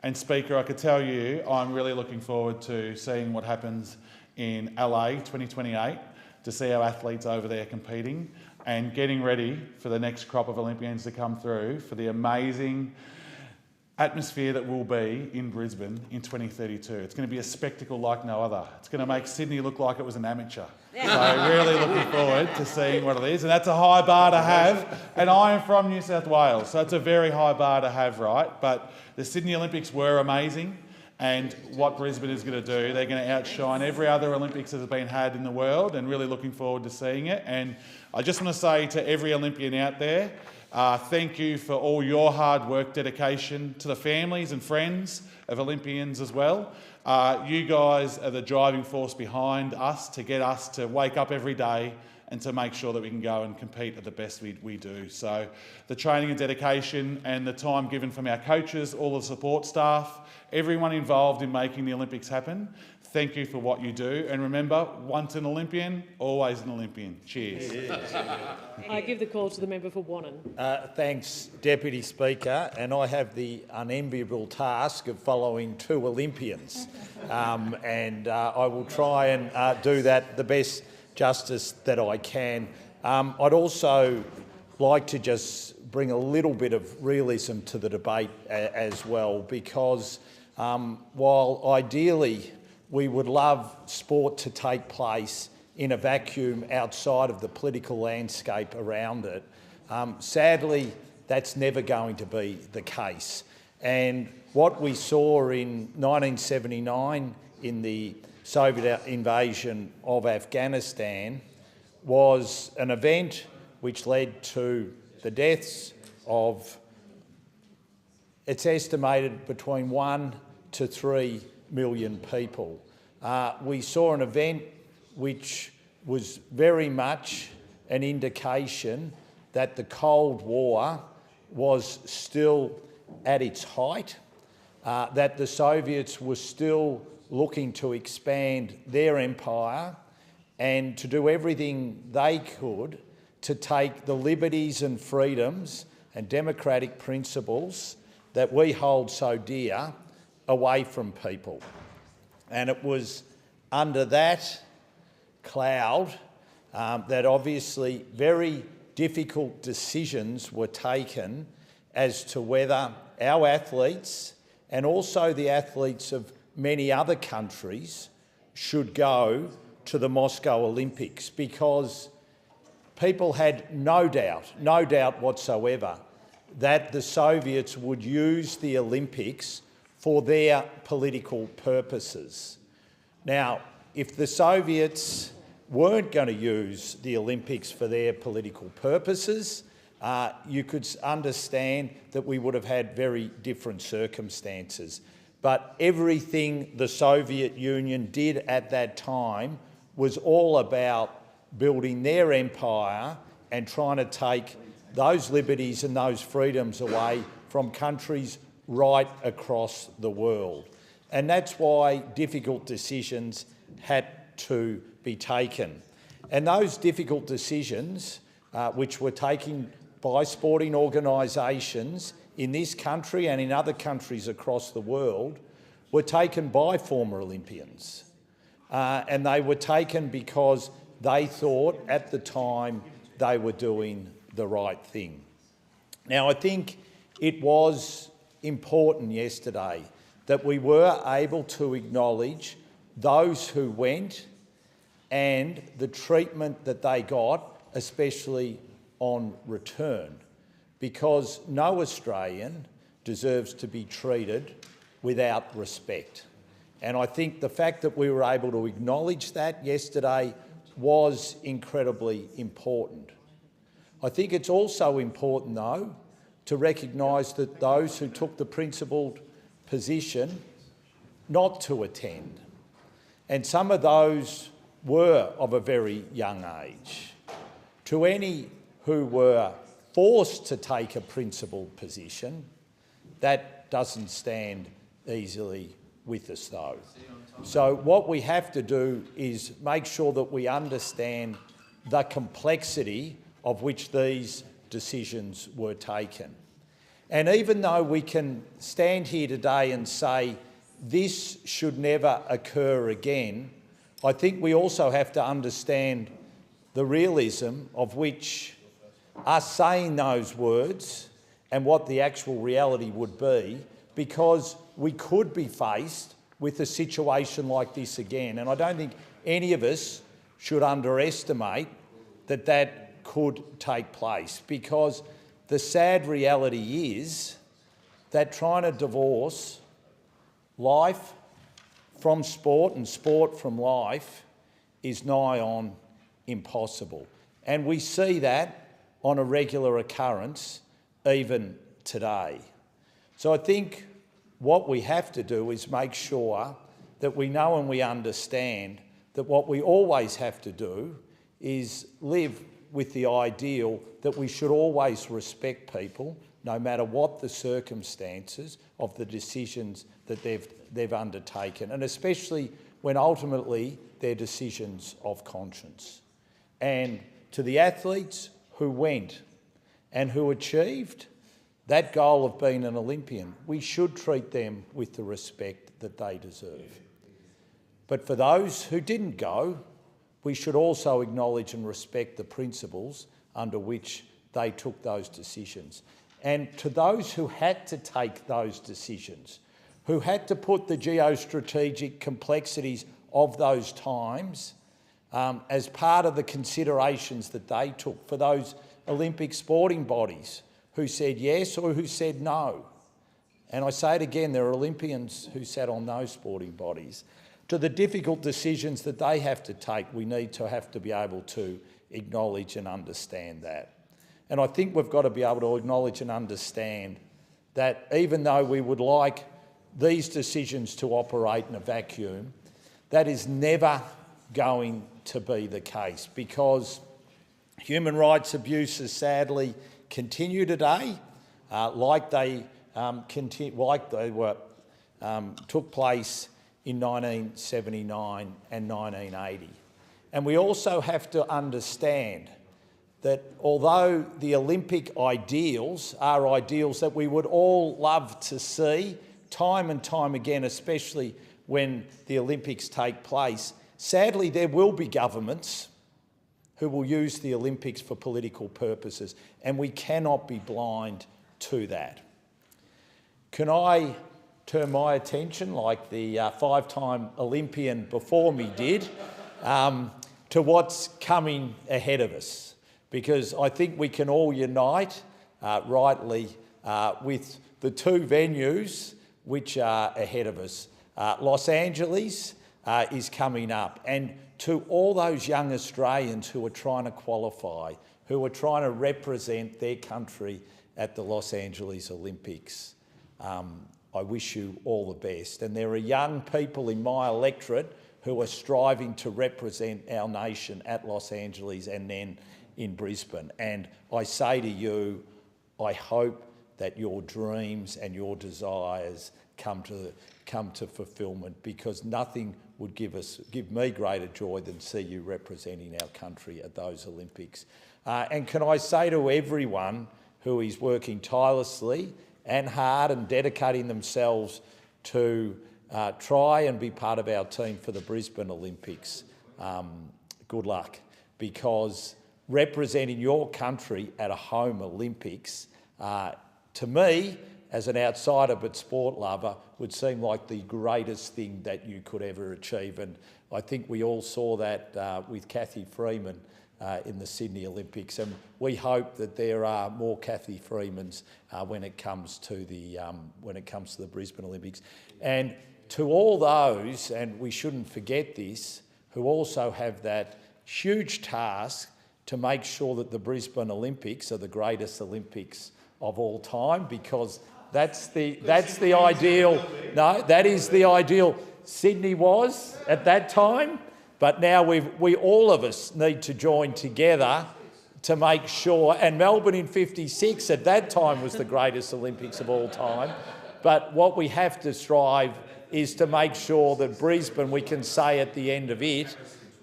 And Speaker, I could tell you I'm really looking forward to seeing what happens in LA 2028, to see our athletes over there competing and getting ready for the next crop of Olympians to come through for the amazing atmosphere that will be in Brisbane in 2032. It's going to be a spectacle like no other. It's going to make Sydney look like it was an amateur. So really looking forward to seeing what it is. And that's a high bar to have. And I am from New South Wales, so it's a very high bar to have, right? But the Sydney Olympics were amazing. And what Brisbane is going to do, they're going to outshine every other Olympics that has been had in the world, and really looking forward to seeing it. And I just want to say to every Olympian out there, thank you for all your hard work, dedication, to the families and friends of Olympians as well. You guys are the driving force behind us to get us to wake up every day and to make sure that we can go and compete at the best we do. So the training and dedication and the time given from our coaches, all the support staff, everyone involved in making the Olympics happen, thank you for what you do. And remember, once an Olympian, always an Olympian. Cheers.
I give the call to the member for Wannon.
Thanks, Deputy Speaker. And I have the unenviable task of following 2 Olympians. I will try and do that the best justice that I can. I'd also like to just bring a little bit of realism to the debate as well, because while ideally we would love sport to take place in a vacuum outside of the political landscape around it, sadly that's never going to be the case. And what we saw in 1979 in the Soviet invasion of Afghanistan was an event which led to the deaths of, it's estimated, between 1 to 3 million people. We saw an event which was very much an indication that the Cold War was still at its height, that the Soviets were still looking to expand their empire and to do everything they could to take the liberties and freedoms and democratic principles that we hold so dear away from people. And it was under that cloud that obviously very difficult decisions were taken as to whether our athletes and also the athletes of many other countries should go to the Moscow Olympics, because people had no doubt whatsoever, that the Soviets would use the Olympics for their political purposes. Now, if the Soviets weren't going to use the Olympics for their political purposes, you could understand that we would have had very different circumstances. But everything the Soviet Union did at that time was all about building their empire and trying to take those liberties and those freedoms away from countries right across the world. And that's why difficult decisions had to be taken. And those difficult decisions, which were taken by sporting organisations in this country and in other countries across the world, were taken by former Olympians. And they were taken because they thought at the time they were doing the right thing. Now, I think it was important yesterday that we were able to acknowledge those who went and the treatment that they got, especially on return, because no Australian deserves to be treated without respect. And I think the fact that we were able to acknowledge that yesterday was incredibly important. I think it's also important, though, to recognise that those who took the principled position not to attend, and some of those were of a very young age. To any who were forced to take a principled position, that doesn't stand easily with us, though. So what we have to do is make sure that we understand the complexity of which these decisions were taken. And even though we can stand here today and say this should never occur again, I think we also have to understand the realism of which us saying those words and what the actual reality would be, because we could be faced with a situation like this again. And I don't think any of us should underestimate that that could take place, because the sad reality is that trying to divorce life from sport and sport from life is nigh on impossible. And we see that on a regular occurrence even today. So I think what we have to do is make sure that we know and we understand that what we always have to do is live with the ideal that we should always respect people, no matter what the circumstances of the decisions that they've undertaken, and especially when ultimately they're decisions of conscience. And to the athletes who went and who achieved that goal of being an Olympian, we should treat them with the respect that they deserve. But for those who didn't go, we should also acknowledge and respect the principles under which they took those decisions. And to those who had to take those decisions, who had to put the geostrategic complexities of those times as part of the considerations that they took, for those Olympic sporting bodies who said yes or who said no. And I say it again, there are Olympians who sat on those sporting bodies. To the difficult decisions that they have to take, we need to have to be able to acknowledge and understand that. And I think we've got to be able to acknowledge and understand that even though we would like these decisions to operate in a vacuum, that is never going to be the case, because human rights abuses sadly continue today, like they took place in 1979 and 1980. And we also have to understand that although the Olympic ideals are ideals that we would all love to see time and time again, especially when the Olympics take place, sadly there will be governments who will use the Olympics for political purposes, and we cannot be blind to that. Can I turn my attention, like the five-time Olympian before me did, to what's coming ahead of us? Because I think we can all unite, rightly, with the two venues which are ahead of us. Los Angeles is coming up, and to all those young Australians who are trying to qualify, who are trying to represent their country at the Los Angeles Olympics, I wish you all the best. And there are young people in my electorate who are striving to represent our nation at Los Angeles and then in Brisbane. And I say to you, I hope that your dreams and your desires come to fulfilment, because nothing would give me greater joy than see you representing our country at those Olympics. And can I say to everyone who is working tirelessly and hard and dedicating themselves to try and be part of our team for the Brisbane Olympics, good luck, because representing your country at a home Olympics, to me, as an outsider but sport lover, would seem like the greatest thing that you could ever achieve. And I think we all saw that with Cathy Freeman in the Sydney Olympics, and we hope that there are more Cathy Freemans when it comes to the Brisbane Olympics. And to all those, and we shouldn't forget this, who also have that huge task to make sure that the Brisbane Olympics are the greatest Olympics of all time, because that's the ideal. No, that is the ideal. Sydney was at that time, but now we all of us need to join together to make sure. And Melbourne in '56 at that time was the greatest Olympics of all time. But what we have to strive is to make sure that Brisbane, we can say at the end of it,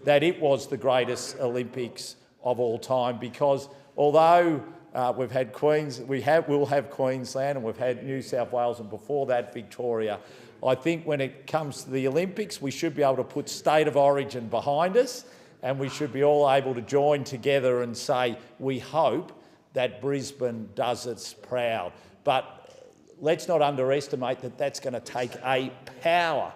that it was the greatest Olympics of all time, because although we've had we'll have Queensland, and we've had New South Wales, and before that Victoria, I think when it comes to the Olympics, we should be able to put state of origin behind us, and we should be all able to join together and say, we hope that Brisbane does its proud. But let's not underestimate that that's going to take a power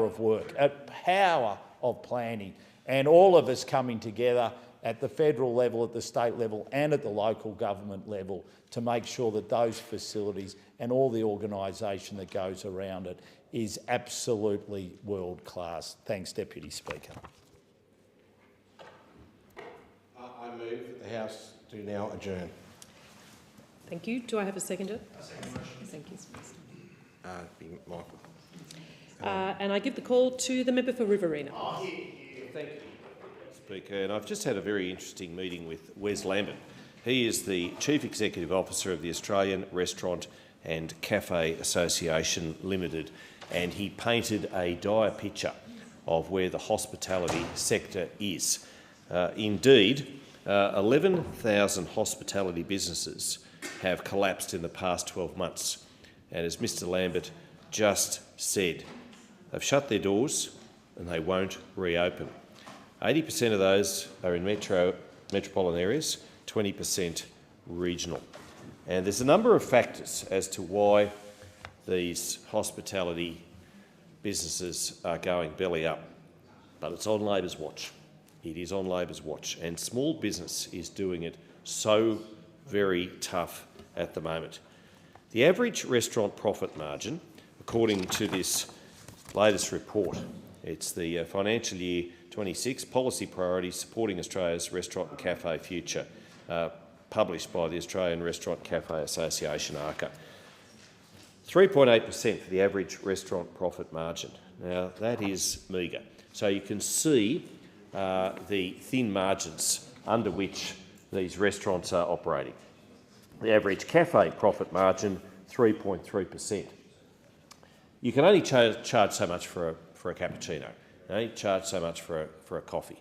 of work, a power of planning, and all of us coming together at the federal level, at the state level and at the local government level to make sure that those facilities and all the organisation that goes around it is absolutely world class. Thanks, Deputy Speaker.
I move that the House do now adjourn.
Thank you. Do I have a seconder? Thank you.
Michael.
And I give the call to the member for Riverina.
Thank you, Speaker. And I've just had a very interesting meeting with Wes Lambert. He is the Chief Executive Officer of the Australian Restaurant and Cafe Association Limited, and he painted a dire picture of where the hospitality sector is. Indeed, 11,000 hospitality businesses have collapsed in the past 12 months. And as Mr Lambert just said, they've shut their doors and they won't reopen. 80% of those are in metropolitan areas, 20% regional. And there's a number of factors as to why these hospitality businesses are going belly up, but it's on Labor's watch. It is on Labor's watch, and small business is doing it so very tough at the moment. The average restaurant profit margin, according to this latest report, it's the financial year 26 Policy Priorities Supporting Australia's Restaurant and Cafe Future, published by the Australian Restaurant Cafe Association, ARCA. 3.8% for the average restaurant profit margin. Now, that is meagre. So you can see the thin margins under which these restaurants are operating. The average cafe profit margin, 3.3%. You can only charge so much for a cappuccino. You only charge so much for a coffee.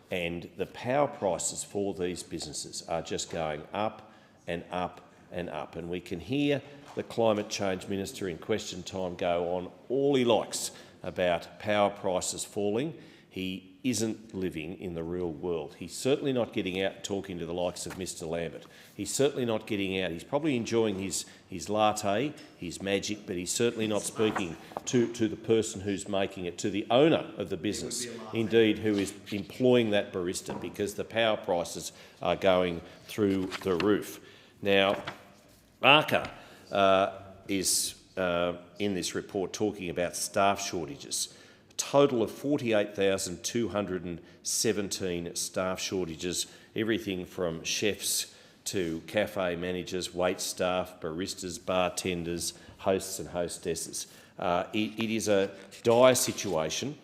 And the power prices for these businesses are just going up and up and up. And we can hear the Climate Change Minister in question time go on all he likes about power prices falling. He isn't living in the real world. He's certainly not getting out and talking to the likes of Mr Lambert. He's certainly not getting out. He's probably enjoying his latte, his magic, but he's certainly not speaking to the person who's making it, to the owner of the business, indeed, who is employing that barista, because the power prices are going through the roof. Now, ARCA is in this report talking about staff shortages. A total of 48,217 staff shortages, everything from chefs to cafe managers, wait staff, baristas, bartenders, hosts and hostesses. It is a dire situation.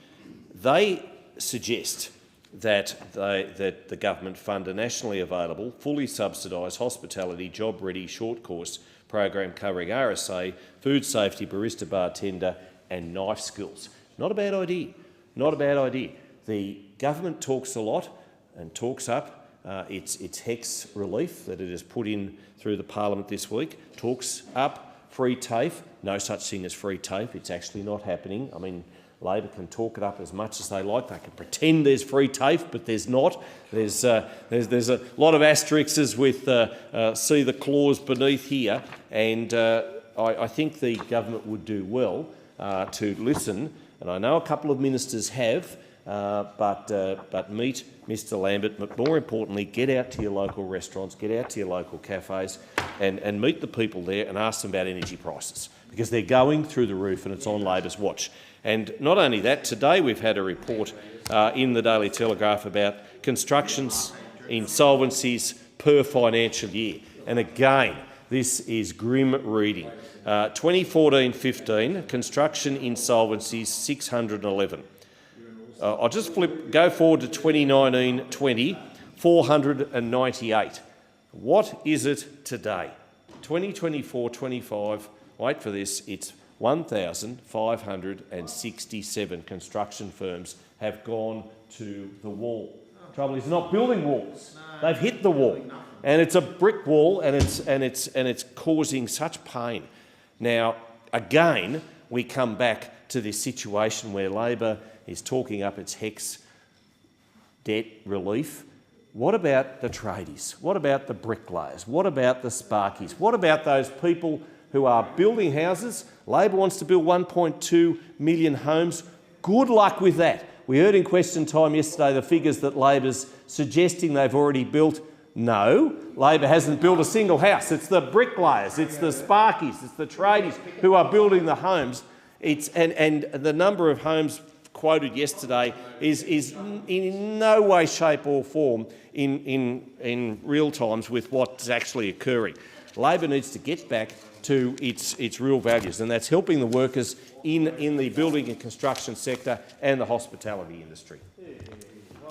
They suggest that the government fund a nationally available, fully subsidised hospitality, job-ready, short course program covering RSA, food safety, barista, bartender and knife skills. Not a bad idea. Not a bad idea. The government talks a lot and talks up its HECS relief that it has put in through the Parliament this week. Talks up free TAFE. No such thing as free TAFE. It's actually not happening. I mean, Labor can talk it up as much as they like. They can pretend there's free TAFE, but there's not. There's a lot of asterisks with see the clause beneath here, and I think the government would do well to listen. And I know a couple of ministers have, but meet Mr Lambert, but more importantly, get out to your local restaurants, get out to your local cafes and meet the people there and ask them about energy prices, because they're going through the roof and it's on Labor's watch. And not only that, today we've had a report in the Daily Telegraph about constructions insolvencies per financial year. And again, this is grim reading. 2014-15, construction insolvencies 611. I'll just go forward to 2019-20, 498. What is it today? 2024-25, wait for this, it's 1,567 construction firms have gone to the wall. Trouble is, they're not building walls. They've hit the wall, and it's a brick wall, and it's causing such pain. Now, again, we come back to this situation where Labor is talking up its HECS debt relief. What about the tradies? What about the bricklayers? What about the sparkies? What about those people who are building houses? Labor wants to build 1.2 million homes. Good luck with that. We heard in question time yesterday the figures that Labor's suggesting they've already built. No, Labor hasn't built a single house. It's the bricklayers, it's the sparkies, it's the tradies who are building the homes. And the number of homes quoted yesterday is in no way, shape or form in real times with what's actually occurring. Labor needs to get back to its real values, and that's helping the workers in the building and construction sector and the hospitality industry.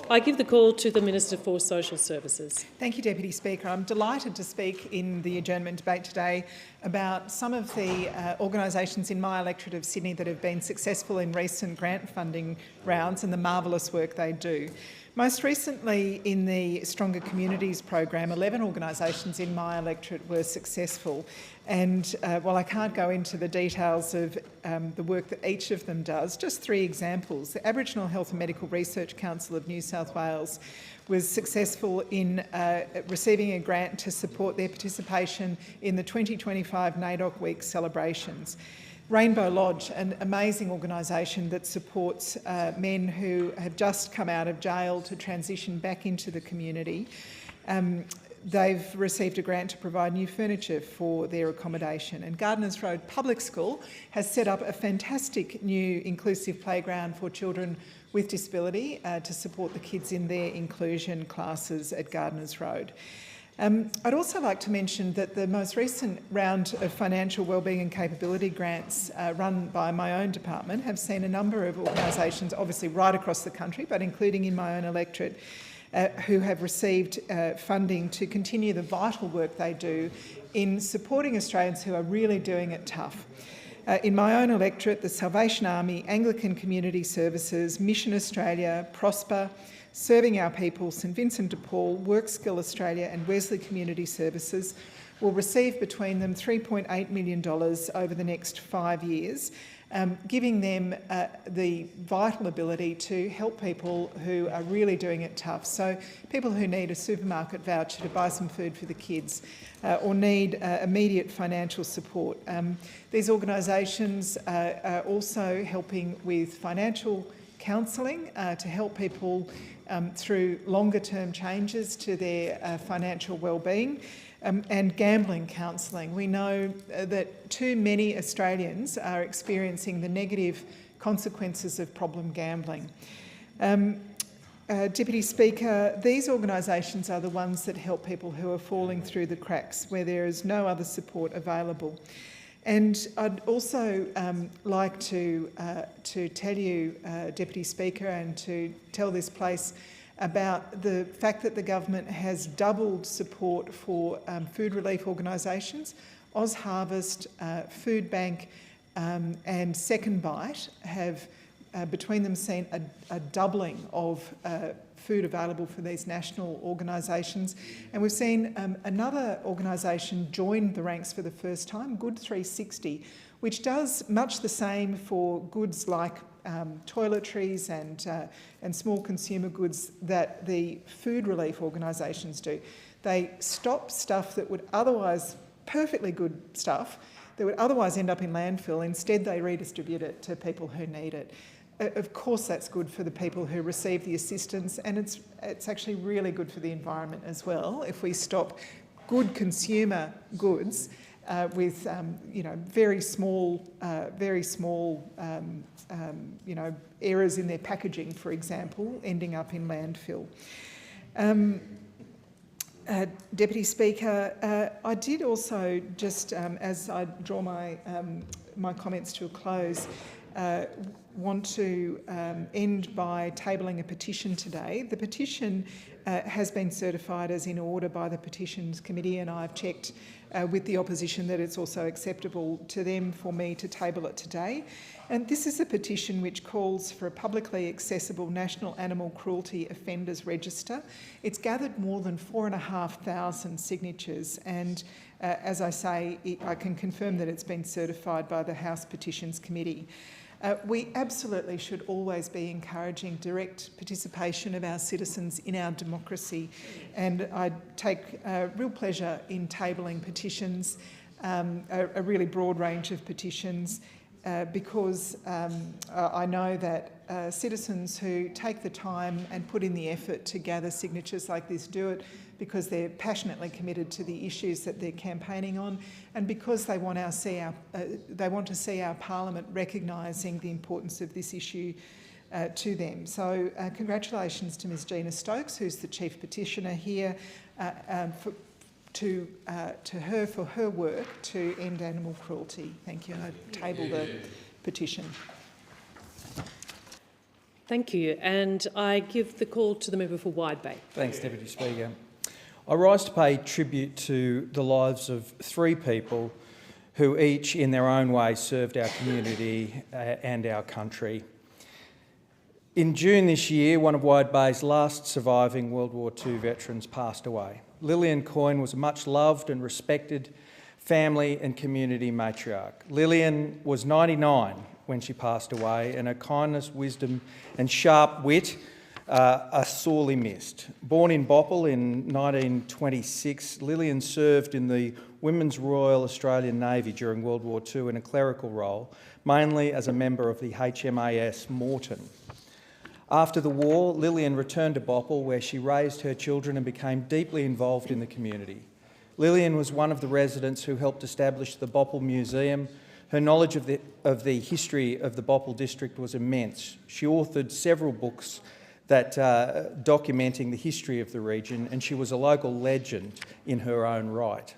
I give the call to the Minister for Social Services.
Thank you, Deputy Speaker. I'm delighted to speak in the adjournment debate today about some of the organisations in my electorate of Sydney that have been successful in recent grant funding rounds and the marvellous work they do. Most recently, in the Stronger Communities program, 11 organisations in my electorate were successful. And while I can't go into the details of the work that each of them does, just 3 examples. The Aboriginal Health and Medical Research Council of New South Wales was successful in receiving a grant to support their participation in the 2025 NAIDOC Week celebrations. Rainbow Lodge, an amazing organisation that supports men who have just come out of jail to transition back into the community. They've received a grant to provide new furniture for their accommodation. And Gardeners Road Public School has set up a fantastic new inclusive playground for children with disability to support the kids in their inclusion classes at Gardeners Road. I'd also like to mention that the most recent round of financial wellbeing and capability grants run by my own department have seen a number of organisations, obviously right across the country, but including in my own electorate, who have received funding to continue the vital work they do in supporting Australians who are really doing it tough. In my own electorate, the Salvation Army, Anglican Community Services, Mission Australia, Prosper, Serving Our People, St Vincent de Paul, WorkSkill Australia and Wesley Community Services will receive between them $3.8 million over the next 5 years giving them the vital ability to help people who are really doing it tough. So people who need a supermarket voucher to buy some food for the kids or need immediate financial support. These organisations are also helping with financial counselling to help people through longer-term changes to their financial well-being. And gambling counselling. We know that too many Australians are experiencing the negative consequences of problem gambling. Deputy Speaker, these organisations are the ones that help people who are falling through the cracks where there is no other support available. And I'd also like to tell you, Deputy Speaker, and to tell this place about the fact that the government has doubled support for food relief organisations. OzHarvest, Food Bank and Second Bite have between them seen a doubling of food available for these national organisations. And we've seen another organisation join the ranks for the first time, Good 360, which does much the same for goods like toiletries and small consumer goods that the food relief organisations do. They stop stuff that would otherwise, perfectly good stuff, that would otherwise end up in landfill. Instead, they redistribute it to people who need it. Of course, that's good for the people who receive the assistance, and it's actually really good for the environment as well if we stop good consumer goods with very small errors in their packaging, for example, ending up in landfill. Deputy Speaker, I did also just, as I draw my comments to a close, want to end by tabling a petition today. The petition has been certified as in order by the Petitions Committee, and I've checked with the opposition that it's also acceptable to them for me to table it today. And this is a petition which calls for a publicly accessible National Animal Cruelty Offenders Register. It's gathered more than 4,500 signatures, and as I say, I can confirm that it's been certified by the House Petitions Committee. We absolutely should always be encouraging direct participation of our citizens in our democracy, and I take real pleasure in tabling petitions, a really broad range of petitions, because I know that citizens who take the time and put in the effort to gather signatures like this do it because they're passionately committed to the issues that they're campaigning on, and because they want to see our Parliament recognising the importance of this issue to them. So congratulations to Ms Gina Stokes, who's the Chief Petitioner here, to her for her work to end animal cruelty. Thank you. And I table the petition.
Thank you. And I give the call to the member for Wide Bay.
Thanks, Deputy Speaker. I rise to pay tribute to the lives of three people who each in their own way served our community and our country. In June this year, one of Wide Bay's last surviving World War II veterans passed away. Lillian Coyne was a much loved and respected family and community matriarch. Lillian was 99 when she passed away, and her kindness, wisdom and sharp wit are sorely missed. Born in Boppal in 1926, Lillian served in the Women's Royal Australian Navy during World War II in a clerical role, mainly as a member of the HMAS Moreton. After the war, Lillian returned to Boppal, where she raised her children and became deeply involved in the community. Lillian was one of the residents who helped establish the Boppal Museum. Her knowledge of the history of the Boppal district was immense. She authored several books documenting the history of the region, and she was a local legend in her own right.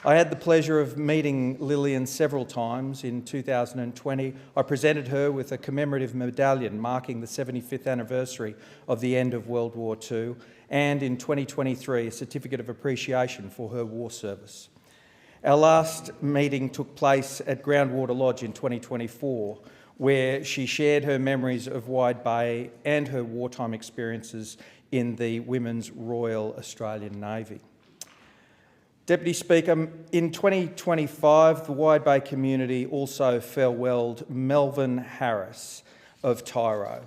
I had the pleasure of meeting Lillian several times. In 2020, I presented her with a commemorative medallion marking the 75th anniversary of the end of World War II, and in 2023, a certificate of appreciation for her war service. Our last meeting took place at Groundwater Lodge in 2024, where she shared her memories of Wide Bay and her wartime experiences in the Women's Royal Australian Navy.
Deputy Speaker, in 2025, the Wide Bay community also farewelled Melvin Harris of Tyro.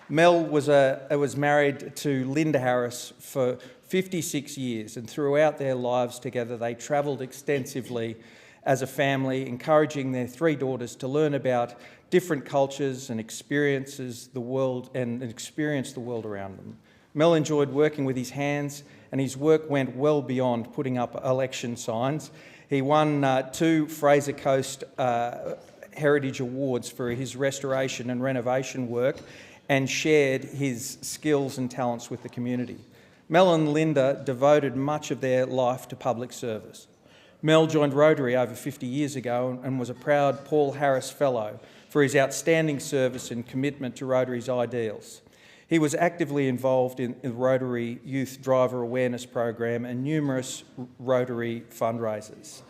Mel was married to Linda Harris for 56 years, and throughout their lives together they travelled extensively as a family, encouraging their 3 daughters to learn about different cultures and experience the world around them. Mel enjoyed working with his hands, and his work went well beyond putting up election signs. He won 2 Fraser Coast Heritage Awards for his restoration and renovation work, and shared his skills and talents with the community. Mel and Linda devoted much of their life to public service. Mel joined Rotary over 50 years ago and was a proud Paul Harris Fellow for his outstanding service and commitment to Rotary's ideals. He was actively involved in the Rotary Youth Driver Awareness Program and numerous Rotary fundraisers.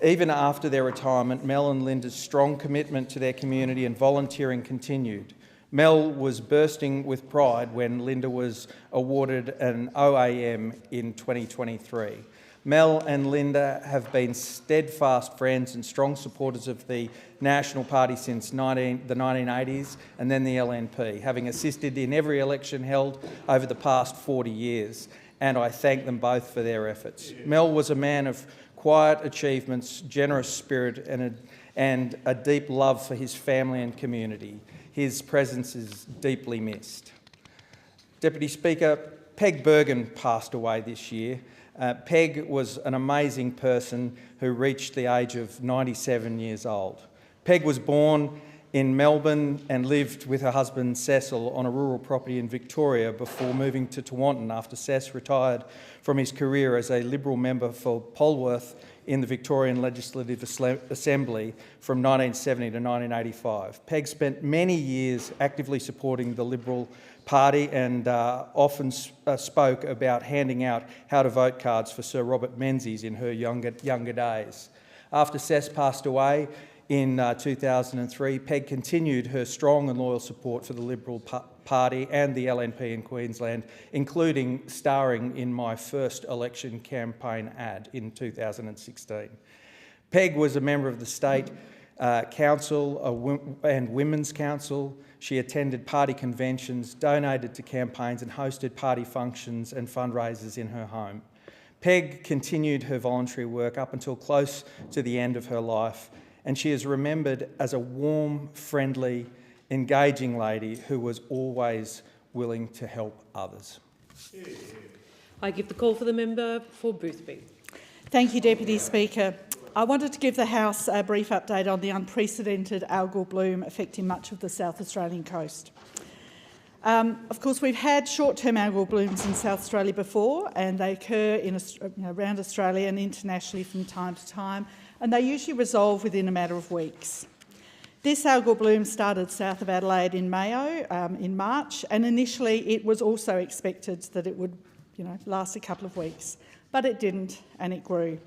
Even after their retirement, Mel and Linda's strong commitment to their community and volunteering continued. Mel was bursting with pride when Linda was awarded an OAM in 2023. Mel and Linda have been steadfast friends and strong supporters of the National Party since the 1980s and then the LNP, having assisted in every election held over the past 40 years, and I thank them both for their efforts. Mel was a man of quiet achievements, generous spirit and a deep love for his family and community. His presence is deeply missed. Deputy Speaker, Peg Bergen passed away this year. Peg was an amazing person who reached the age of 97 years old. Peg was born in Melbourne and lived with her husband Cecil on a rural property in Victoria before moving to Tewantin after Cec retired from his career as a Liberal member for Polwarth in the Victorian Legislative Assembly from 1970 to 1985. Peg spent many years actively supporting the Liberal Party and often spoke about handing out how-to-vote cards for Sir Robert Menzies in her younger days. After Cec passed away in 2003, Peg continued her strong and loyal support for the Liberal Party and the LNP in Queensland, including starring in my first election campaign ad in 2016. Peg was a member of the State Council and Women's Council. She attended party conventions, donated to campaigns and hosted party functions and fundraisers in her home. Peg continued her voluntary work up until close to the end of her life, and she is remembered as a warm, friendly, engaging lady who was always willing to help others.
I give the call for the member for Boothby.
Thank you, Deputy Speaker. I wanted to give the House a brief update on the unprecedented algal bloom affecting much of the South Australian coast. Of course, we've had short-term algal blooms in South Australia before, and they occur around Australia and internationally from time to time, and they usually resolve within a matter of weeks. This algal bloom started south of Adelaide in Mayo in March, and initially it was also expected that it would last a couple of weeks, but it didn't, and it grew.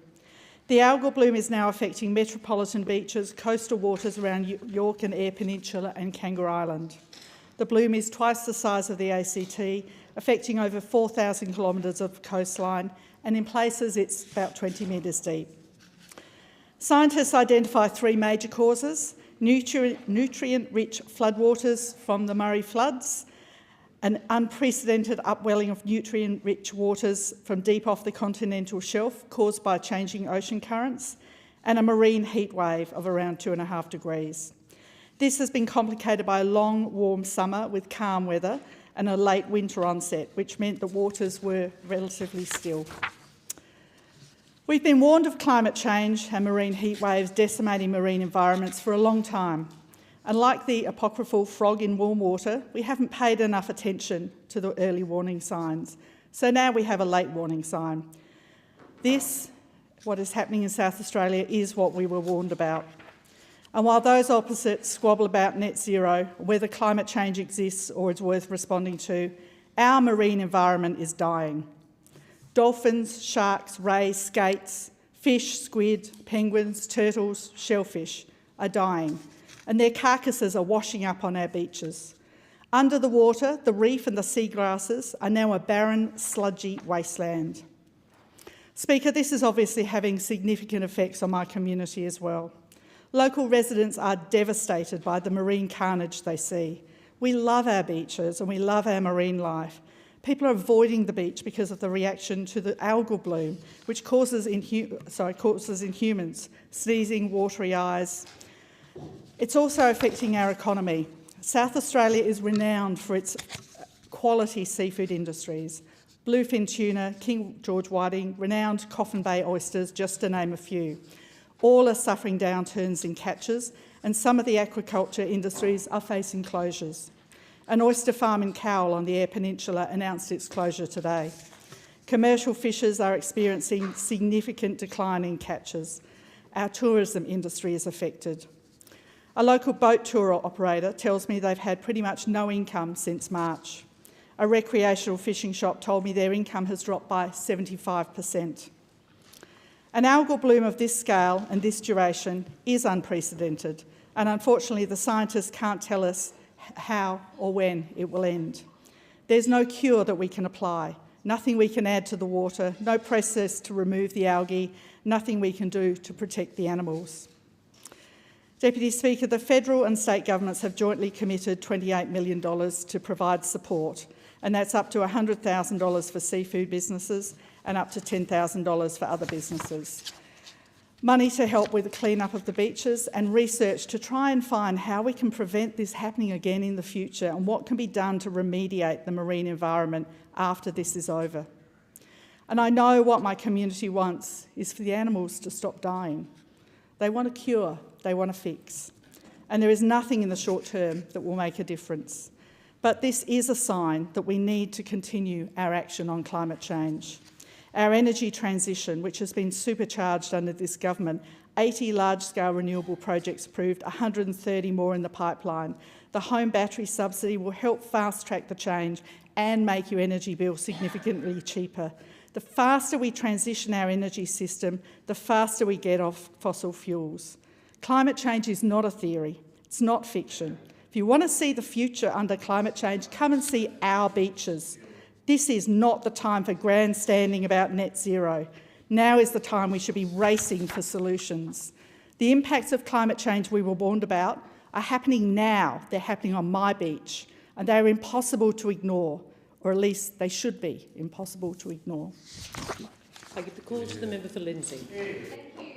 The algal bloom is now affecting metropolitan beaches, coastal waters around York and Eyre Peninsula and Kangaroo Island. The bloom is twice the size of the ACT, affecting over 4,000 kilometres of coastline, and in places it's about 20 metres deep. Scientists identify 3 major causes: nutrient-rich floodwaters from the Murray floods, an unprecedented upwelling of nutrient-rich waters from deep off the continental shelf caused by changing ocean currents, and a marine heat wave of around 2.5 degrees. This has been complicated by a long, warm summer with calm weather and a late winter onset, which meant the waters were relatively still. We've been warned of climate change and marine heat waves decimating marine environments for a long time. And like the apocryphal frog in warm water, we haven't paid enough attention to the early warning signs. So now we have a late warning sign. This, what is happening in South Australia, is what we were warned about. And while those opposite squabble about net zero, whether climate change exists or is worth responding to, our marine environment is dying. Dolphins, sharks, rays, skates, fish, squid, penguins, turtles, shellfish are dying, and their carcasses are washing up on our beaches. Under the water, the reef and the seagrasses are now a barren, sludgy wasteland. Speaker, this is obviously having significant effects on my community as well. Local residents are devastated by the marine carnage they see. We love our beaches and we love our marine life. People are avoiding the beach because of the reaction to the algal bloom, which causes in humans sneezing, watery eyes. It's also affecting our economy. South Australia is renowned for its quality seafood industries. Bluefin tuna, King George whiting, renowned Coffin Bay oysters, just to name a few. All are suffering downturns in catches, and some of the aquaculture industries are facing closures. An oyster farm in Cowell on the Eyre Peninsula announced its closure today. Commercial fishers are experiencing significant decline in catches. Our tourism industry is affected. A local boat tour operator tells me they've had pretty much no income since March. A recreational fishing shop told me their income has dropped by 75%. An algal bloom of this scale and this duration is unprecedented, and unfortunately the scientists can't tell us how or when it will end. There's no cure that we can apply, nothing we can add to the water, no process to remove the algae, nothing we can do to protect the animals. Deputy Speaker, the federal and state governments have jointly committed $28 million to provide support, and that's up to $100,000 for seafood businesses and up to $10,000 for other businesses. Money to help with the clean-up of the beaches and research to try and find how we can prevent this happening again in the future and what can be done to remediate the marine environment after this is over. And I know what my community wants is for the animals to stop dying. They want a cure, they want a fix. And there is nothing in the short term that will make a difference. But this is a sign that we need to continue our action on climate change. Our energy transition, which has been supercharged under this government, 80 large-scale renewable projects approved, 130 more in the pipeline. The home battery subsidy will help fast-track the change and make your energy bill significantly cheaper. The faster we transition our energy system, the faster we get off fossil fuels. Climate change is not a theory, it's not fiction. If you want to see the future under climate change, come and see our beaches. This is not the time for grandstanding about net zero. Now is the time we should be racing for solutions. The impacts of climate change we were warned about are happening now. They're happening on my beach, and they're impossible to ignore, or at least they should be impossible to ignore.
I give the call to the member for Lindsay.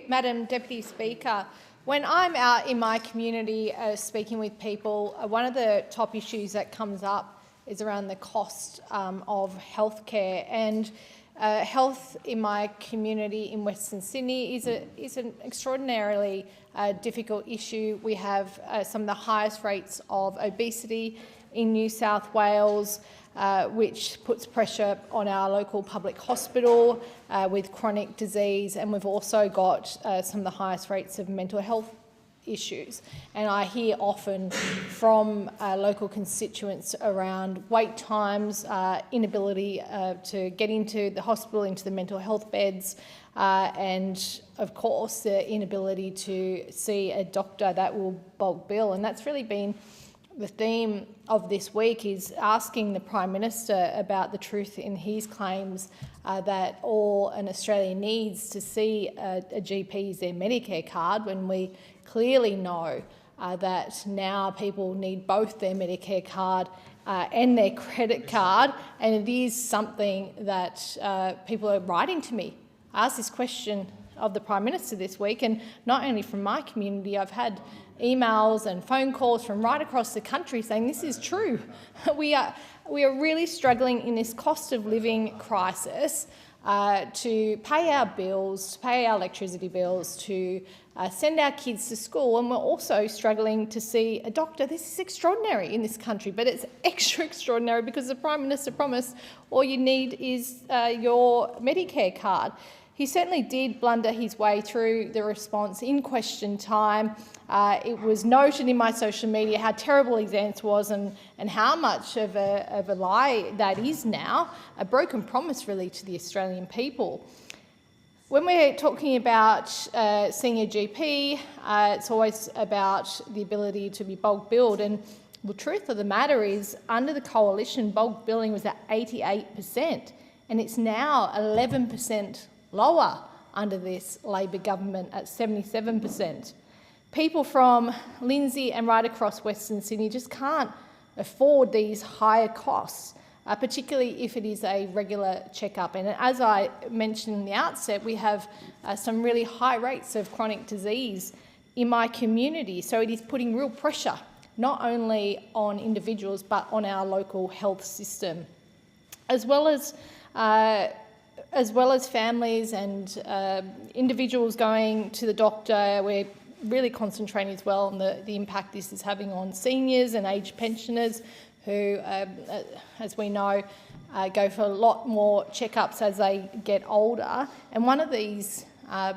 Madam Deputy Speaker, when I'm out in my community speaking with people, one of the top issues that comes up is around the cost of healthcare, and health in my community in Western Sydney is an extraordinarily difficult issue. We have some of the highest rates of obesity in New South Wales, which puts pressure on our local public hospital with chronic disease, and we've also got some of the highest rates of mental health issues. And I hear often from local constituents around wait times, inability to get into the hospital, into the mental health beds, and of course the inability to see a doctor that will bulk bill. And that's really been the theme of this week, is asking the Prime Minister about the truth in his claims that all an Australian needs to see a GP is their Medicare card, when we clearly know that now people need both their Medicare card and their credit card, and it is something that people are writing to me. I asked this question of the Prime Minister this week, and not only from my community, I've had emails and phone calls from right across the country saying this is true. We are really struggling in this cost of living crisis to pay our bills, to pay our electricity bills, to send our kids to school, and we're also struggling to see a doctor. This is extraordinary in this country, but it's extra extraordinary because the Prime Minister promised all you need is your Medicare card. He certainly did blunder his way through the response in question time. It was noted in my social media how terrible his answer was and how much of a lie that is now, a broken promise really to the Australian people. When we're talking about seeing a GP, it's always about the ability to be bulk billed, and the truth of the matter is, under the Coalition, bulk billing was at 88%, and it's now 11% lower under this Labor government at 77%. People from Lindsay and right across Western Sydney just can't afford these higher costs, particularly if it is a regular checkup. And as I mentioned in the outset, we have some really high rates of chronic disease in my community. So it is putting real pressure, not only on individuals, but on our local health system, as well as families and individuals going to the doctor. We're really concentrating as well on the impact this is having on seniors and aged pensioners who, as we know, go for a lot more checkups as they get older. And one of these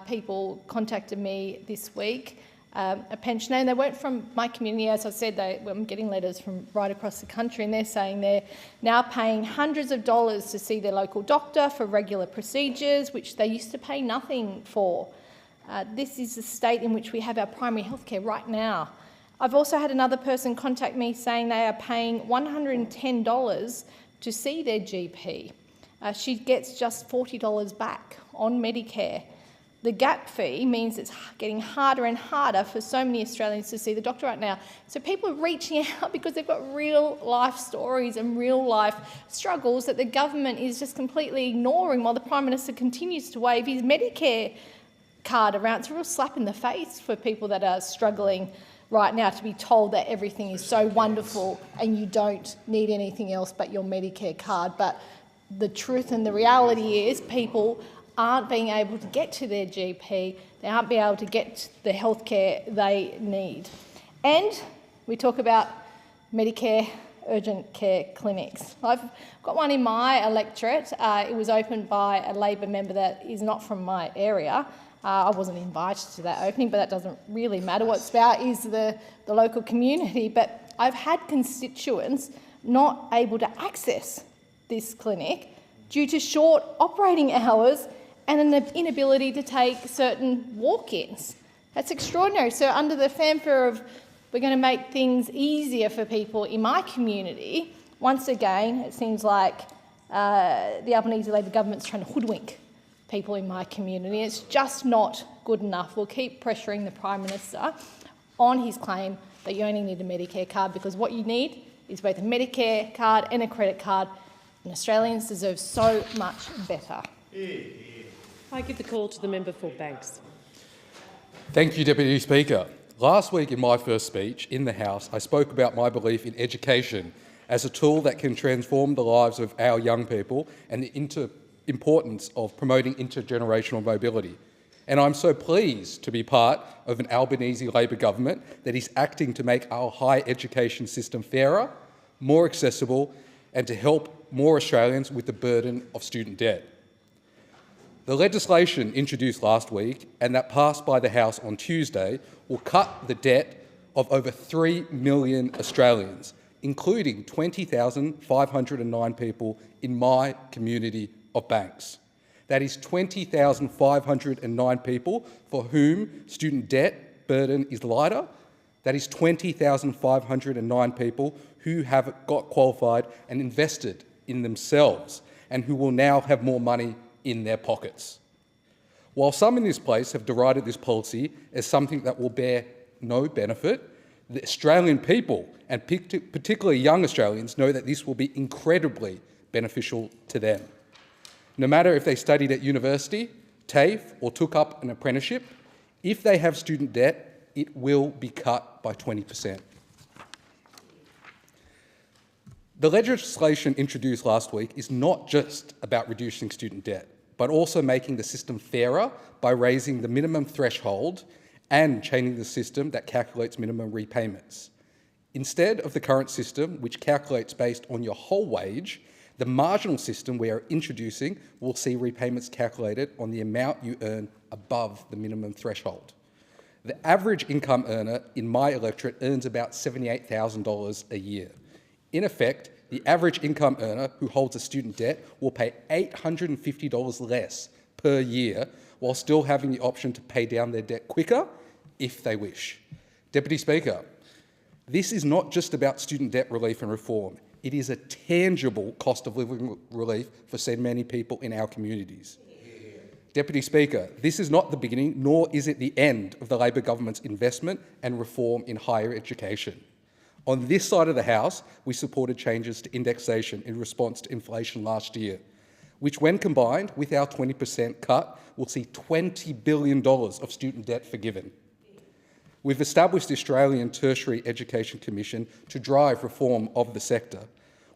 people contacted me this week, a pensioner, and they weren't from my community. As I said, I'm getting letters from right across the country, and they're saying they're now paying hundreds of dollars to see their local doctor for regular procedures, which they used to pay nothing for. This is the state in which we have our primary healthcare right now. I've also had another person contact me saying they are paying $110 to see their GP. She gets just $40 back on Medicare. The gap fee means it's getting harder and harder for so many Australians to see the doctor right now. So people are reaching out because they've got real life stories and real life struggles that the government is just completely ignoring while the Prime Minister continues to wave his Medicare card around. It's a real slap in the face for people that are struggling right now to be told that everything is so wonderful and you don't need anything else but your Medicare card. But the truth and the reality is people aren't being able to get to their GP, they aren't being able to get the healthcare they need. And we talk about Medicare urgent care clinics. I've got one in my electorate. It was opened by a Labor member that is not from my area. I wasn't invited to that opening, but that doesn't really matter. What it's about is the local community. But I've had constituents not able to access this clinic due to short operating hours and an inability to take certain walk-ins. That's extraordinary. So under the fanfare of we're going to make things easier for people in my community, once again, it seems like the Albanese Labor government's trying to hoodwink people in my community. It's just not good enough. We'll keep pressuring the Prime Minister on his claim that you only need a Medicare card, because what you need is both a Medicare card and a credit card, and Australians deserve so much better.
I give the call to the member for Banks.
Thank you, Deputy Speaker. Last week in my first speech in the House, I spoke about my belief in education as a tool that can transform the lives of our young people and the importance of promoting intergenerational mobility. And I'm so pleased to be part of an Albanese Labor government that is acting to make our higher education system fairer, more accessible, and to help more Australians with the burden of student debt. The legislation introduced last week and that passed by the House on Tuesday will cut the debt of over 3 million Australians, including 20,509 people in my community of Banks. That is 20,509 people for whom student debt burden is lighter. That is 20,509 people who have got qualified and invested in themselves and who will now have more money in their pockets. While some in this place have derided this policy as something that will bear no benefit, the Australian people, and particularly young Australians, know that this will be incredibly beneficial to them. No matter if they studied at university, TAFE, or took up an apprenticeship, if they have student debt, it will be cut by 20%. The legislation introduced last week is not just about reducing student debt, but also making the system fairer by raising the minimum threshold and changing the system that calculates minimum repayments. Instead of the current system, which calculates based on your whole wage, the marginal system we are introducing will see repayments calculated on the amount you earn above the minimum threshold. The average income earner in my electorate earns about $78,000 a year. In effect, the average income earner who holds a student debt will pay $850 less per year while still having the option to pay down their debt quicker if they wish. Deputy Speaker, this is not just about student debt relief and reform. It is a tangible cost of living relief for so many people in our communities. Deputy Speaker, this is not the beginning, nor is it the end of the Labor government's investment and reform in higher education. On this side of the House, we supported changes to indexation in response to inflation last year, which when combined with our 20% cut will see $20 billion of student debt forgiven. We've established the Australian Tertiary Education Commission to drive reform of the sector.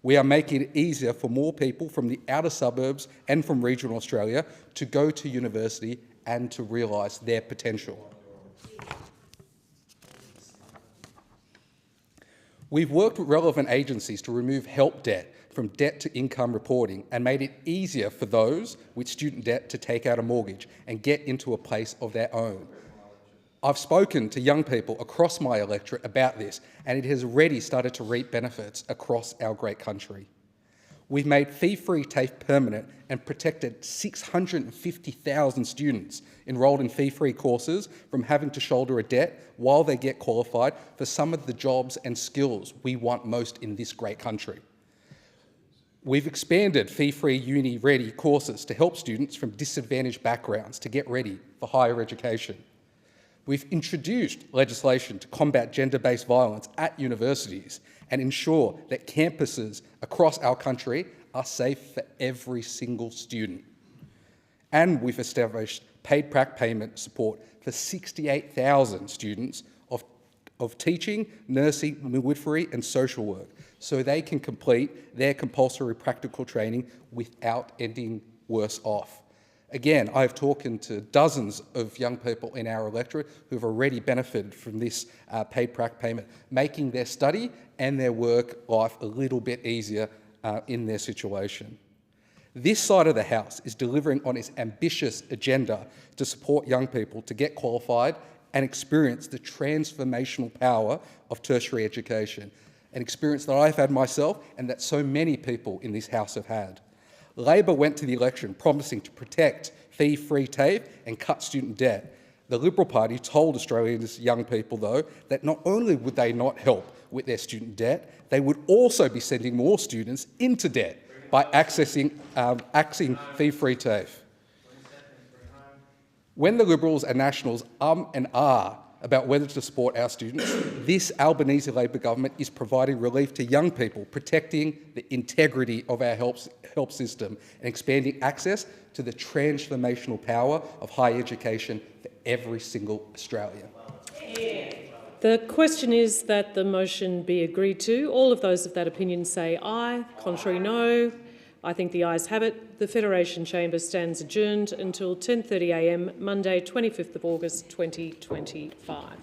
We are making it easier for more people from the outer suburbs and from regional Australia to go to university and to realise their potential. We've worked with relevant agencies to remove help debt from debt to income reporting and made it easier for those with student debt to take out a mortgage and get into a place of their own. I've spoken to young people across my electorate about this, and it has already started to reap benefits across our great country. We've made fee-free TAFE permanent and protected 650,000 students enrolled in fee-free courses from having to shoulder a debt while they get qualified for some of the jobs and skills we want most in this great country. We've expanded fee-free uni-ready courses to help students from disadvantaged backgrounds to get ready for higher education. We've introduced legislation to combat gender-based violence at universities and ensure that campuses across our country are safe for every single student. And we've established paid prac payment support for 68,000 students of teaching, nursing, midwifery and social work so they can complete their compulsory practical training without ending worse off. Again, I have talked to dozens of young people in our electorate who have already benefited from this paid prac payment, making their study and their work life a little bit easier in their situation. This side of the House is delivering on its ambitious agenda to support young people to get qualified and experience the transformational power of tertiary education, an experience that I've had myself and that so many people in this House have had. Labor went to the election promising to protect fee-free TAFE and cut student debt. The Liberal Party told Australians' young people, though, that not only would they not help with their student debt, they would also be sending more students into debt by axing fee-free TAFE. When the Liberals and Nationals and ah about whether to support our students, this Albanese Labor government is providing relief to young people, protecting the integrity of our help system and expanding access to the transformational power of higher education for every single Australian.
The question is that the motion be agreed to. All of those of that opinion say aye, contrary no. I think the ayes have it. The Federation Chamber stands adjourned until 10:30 a.m. Monday, 25th of August 2025.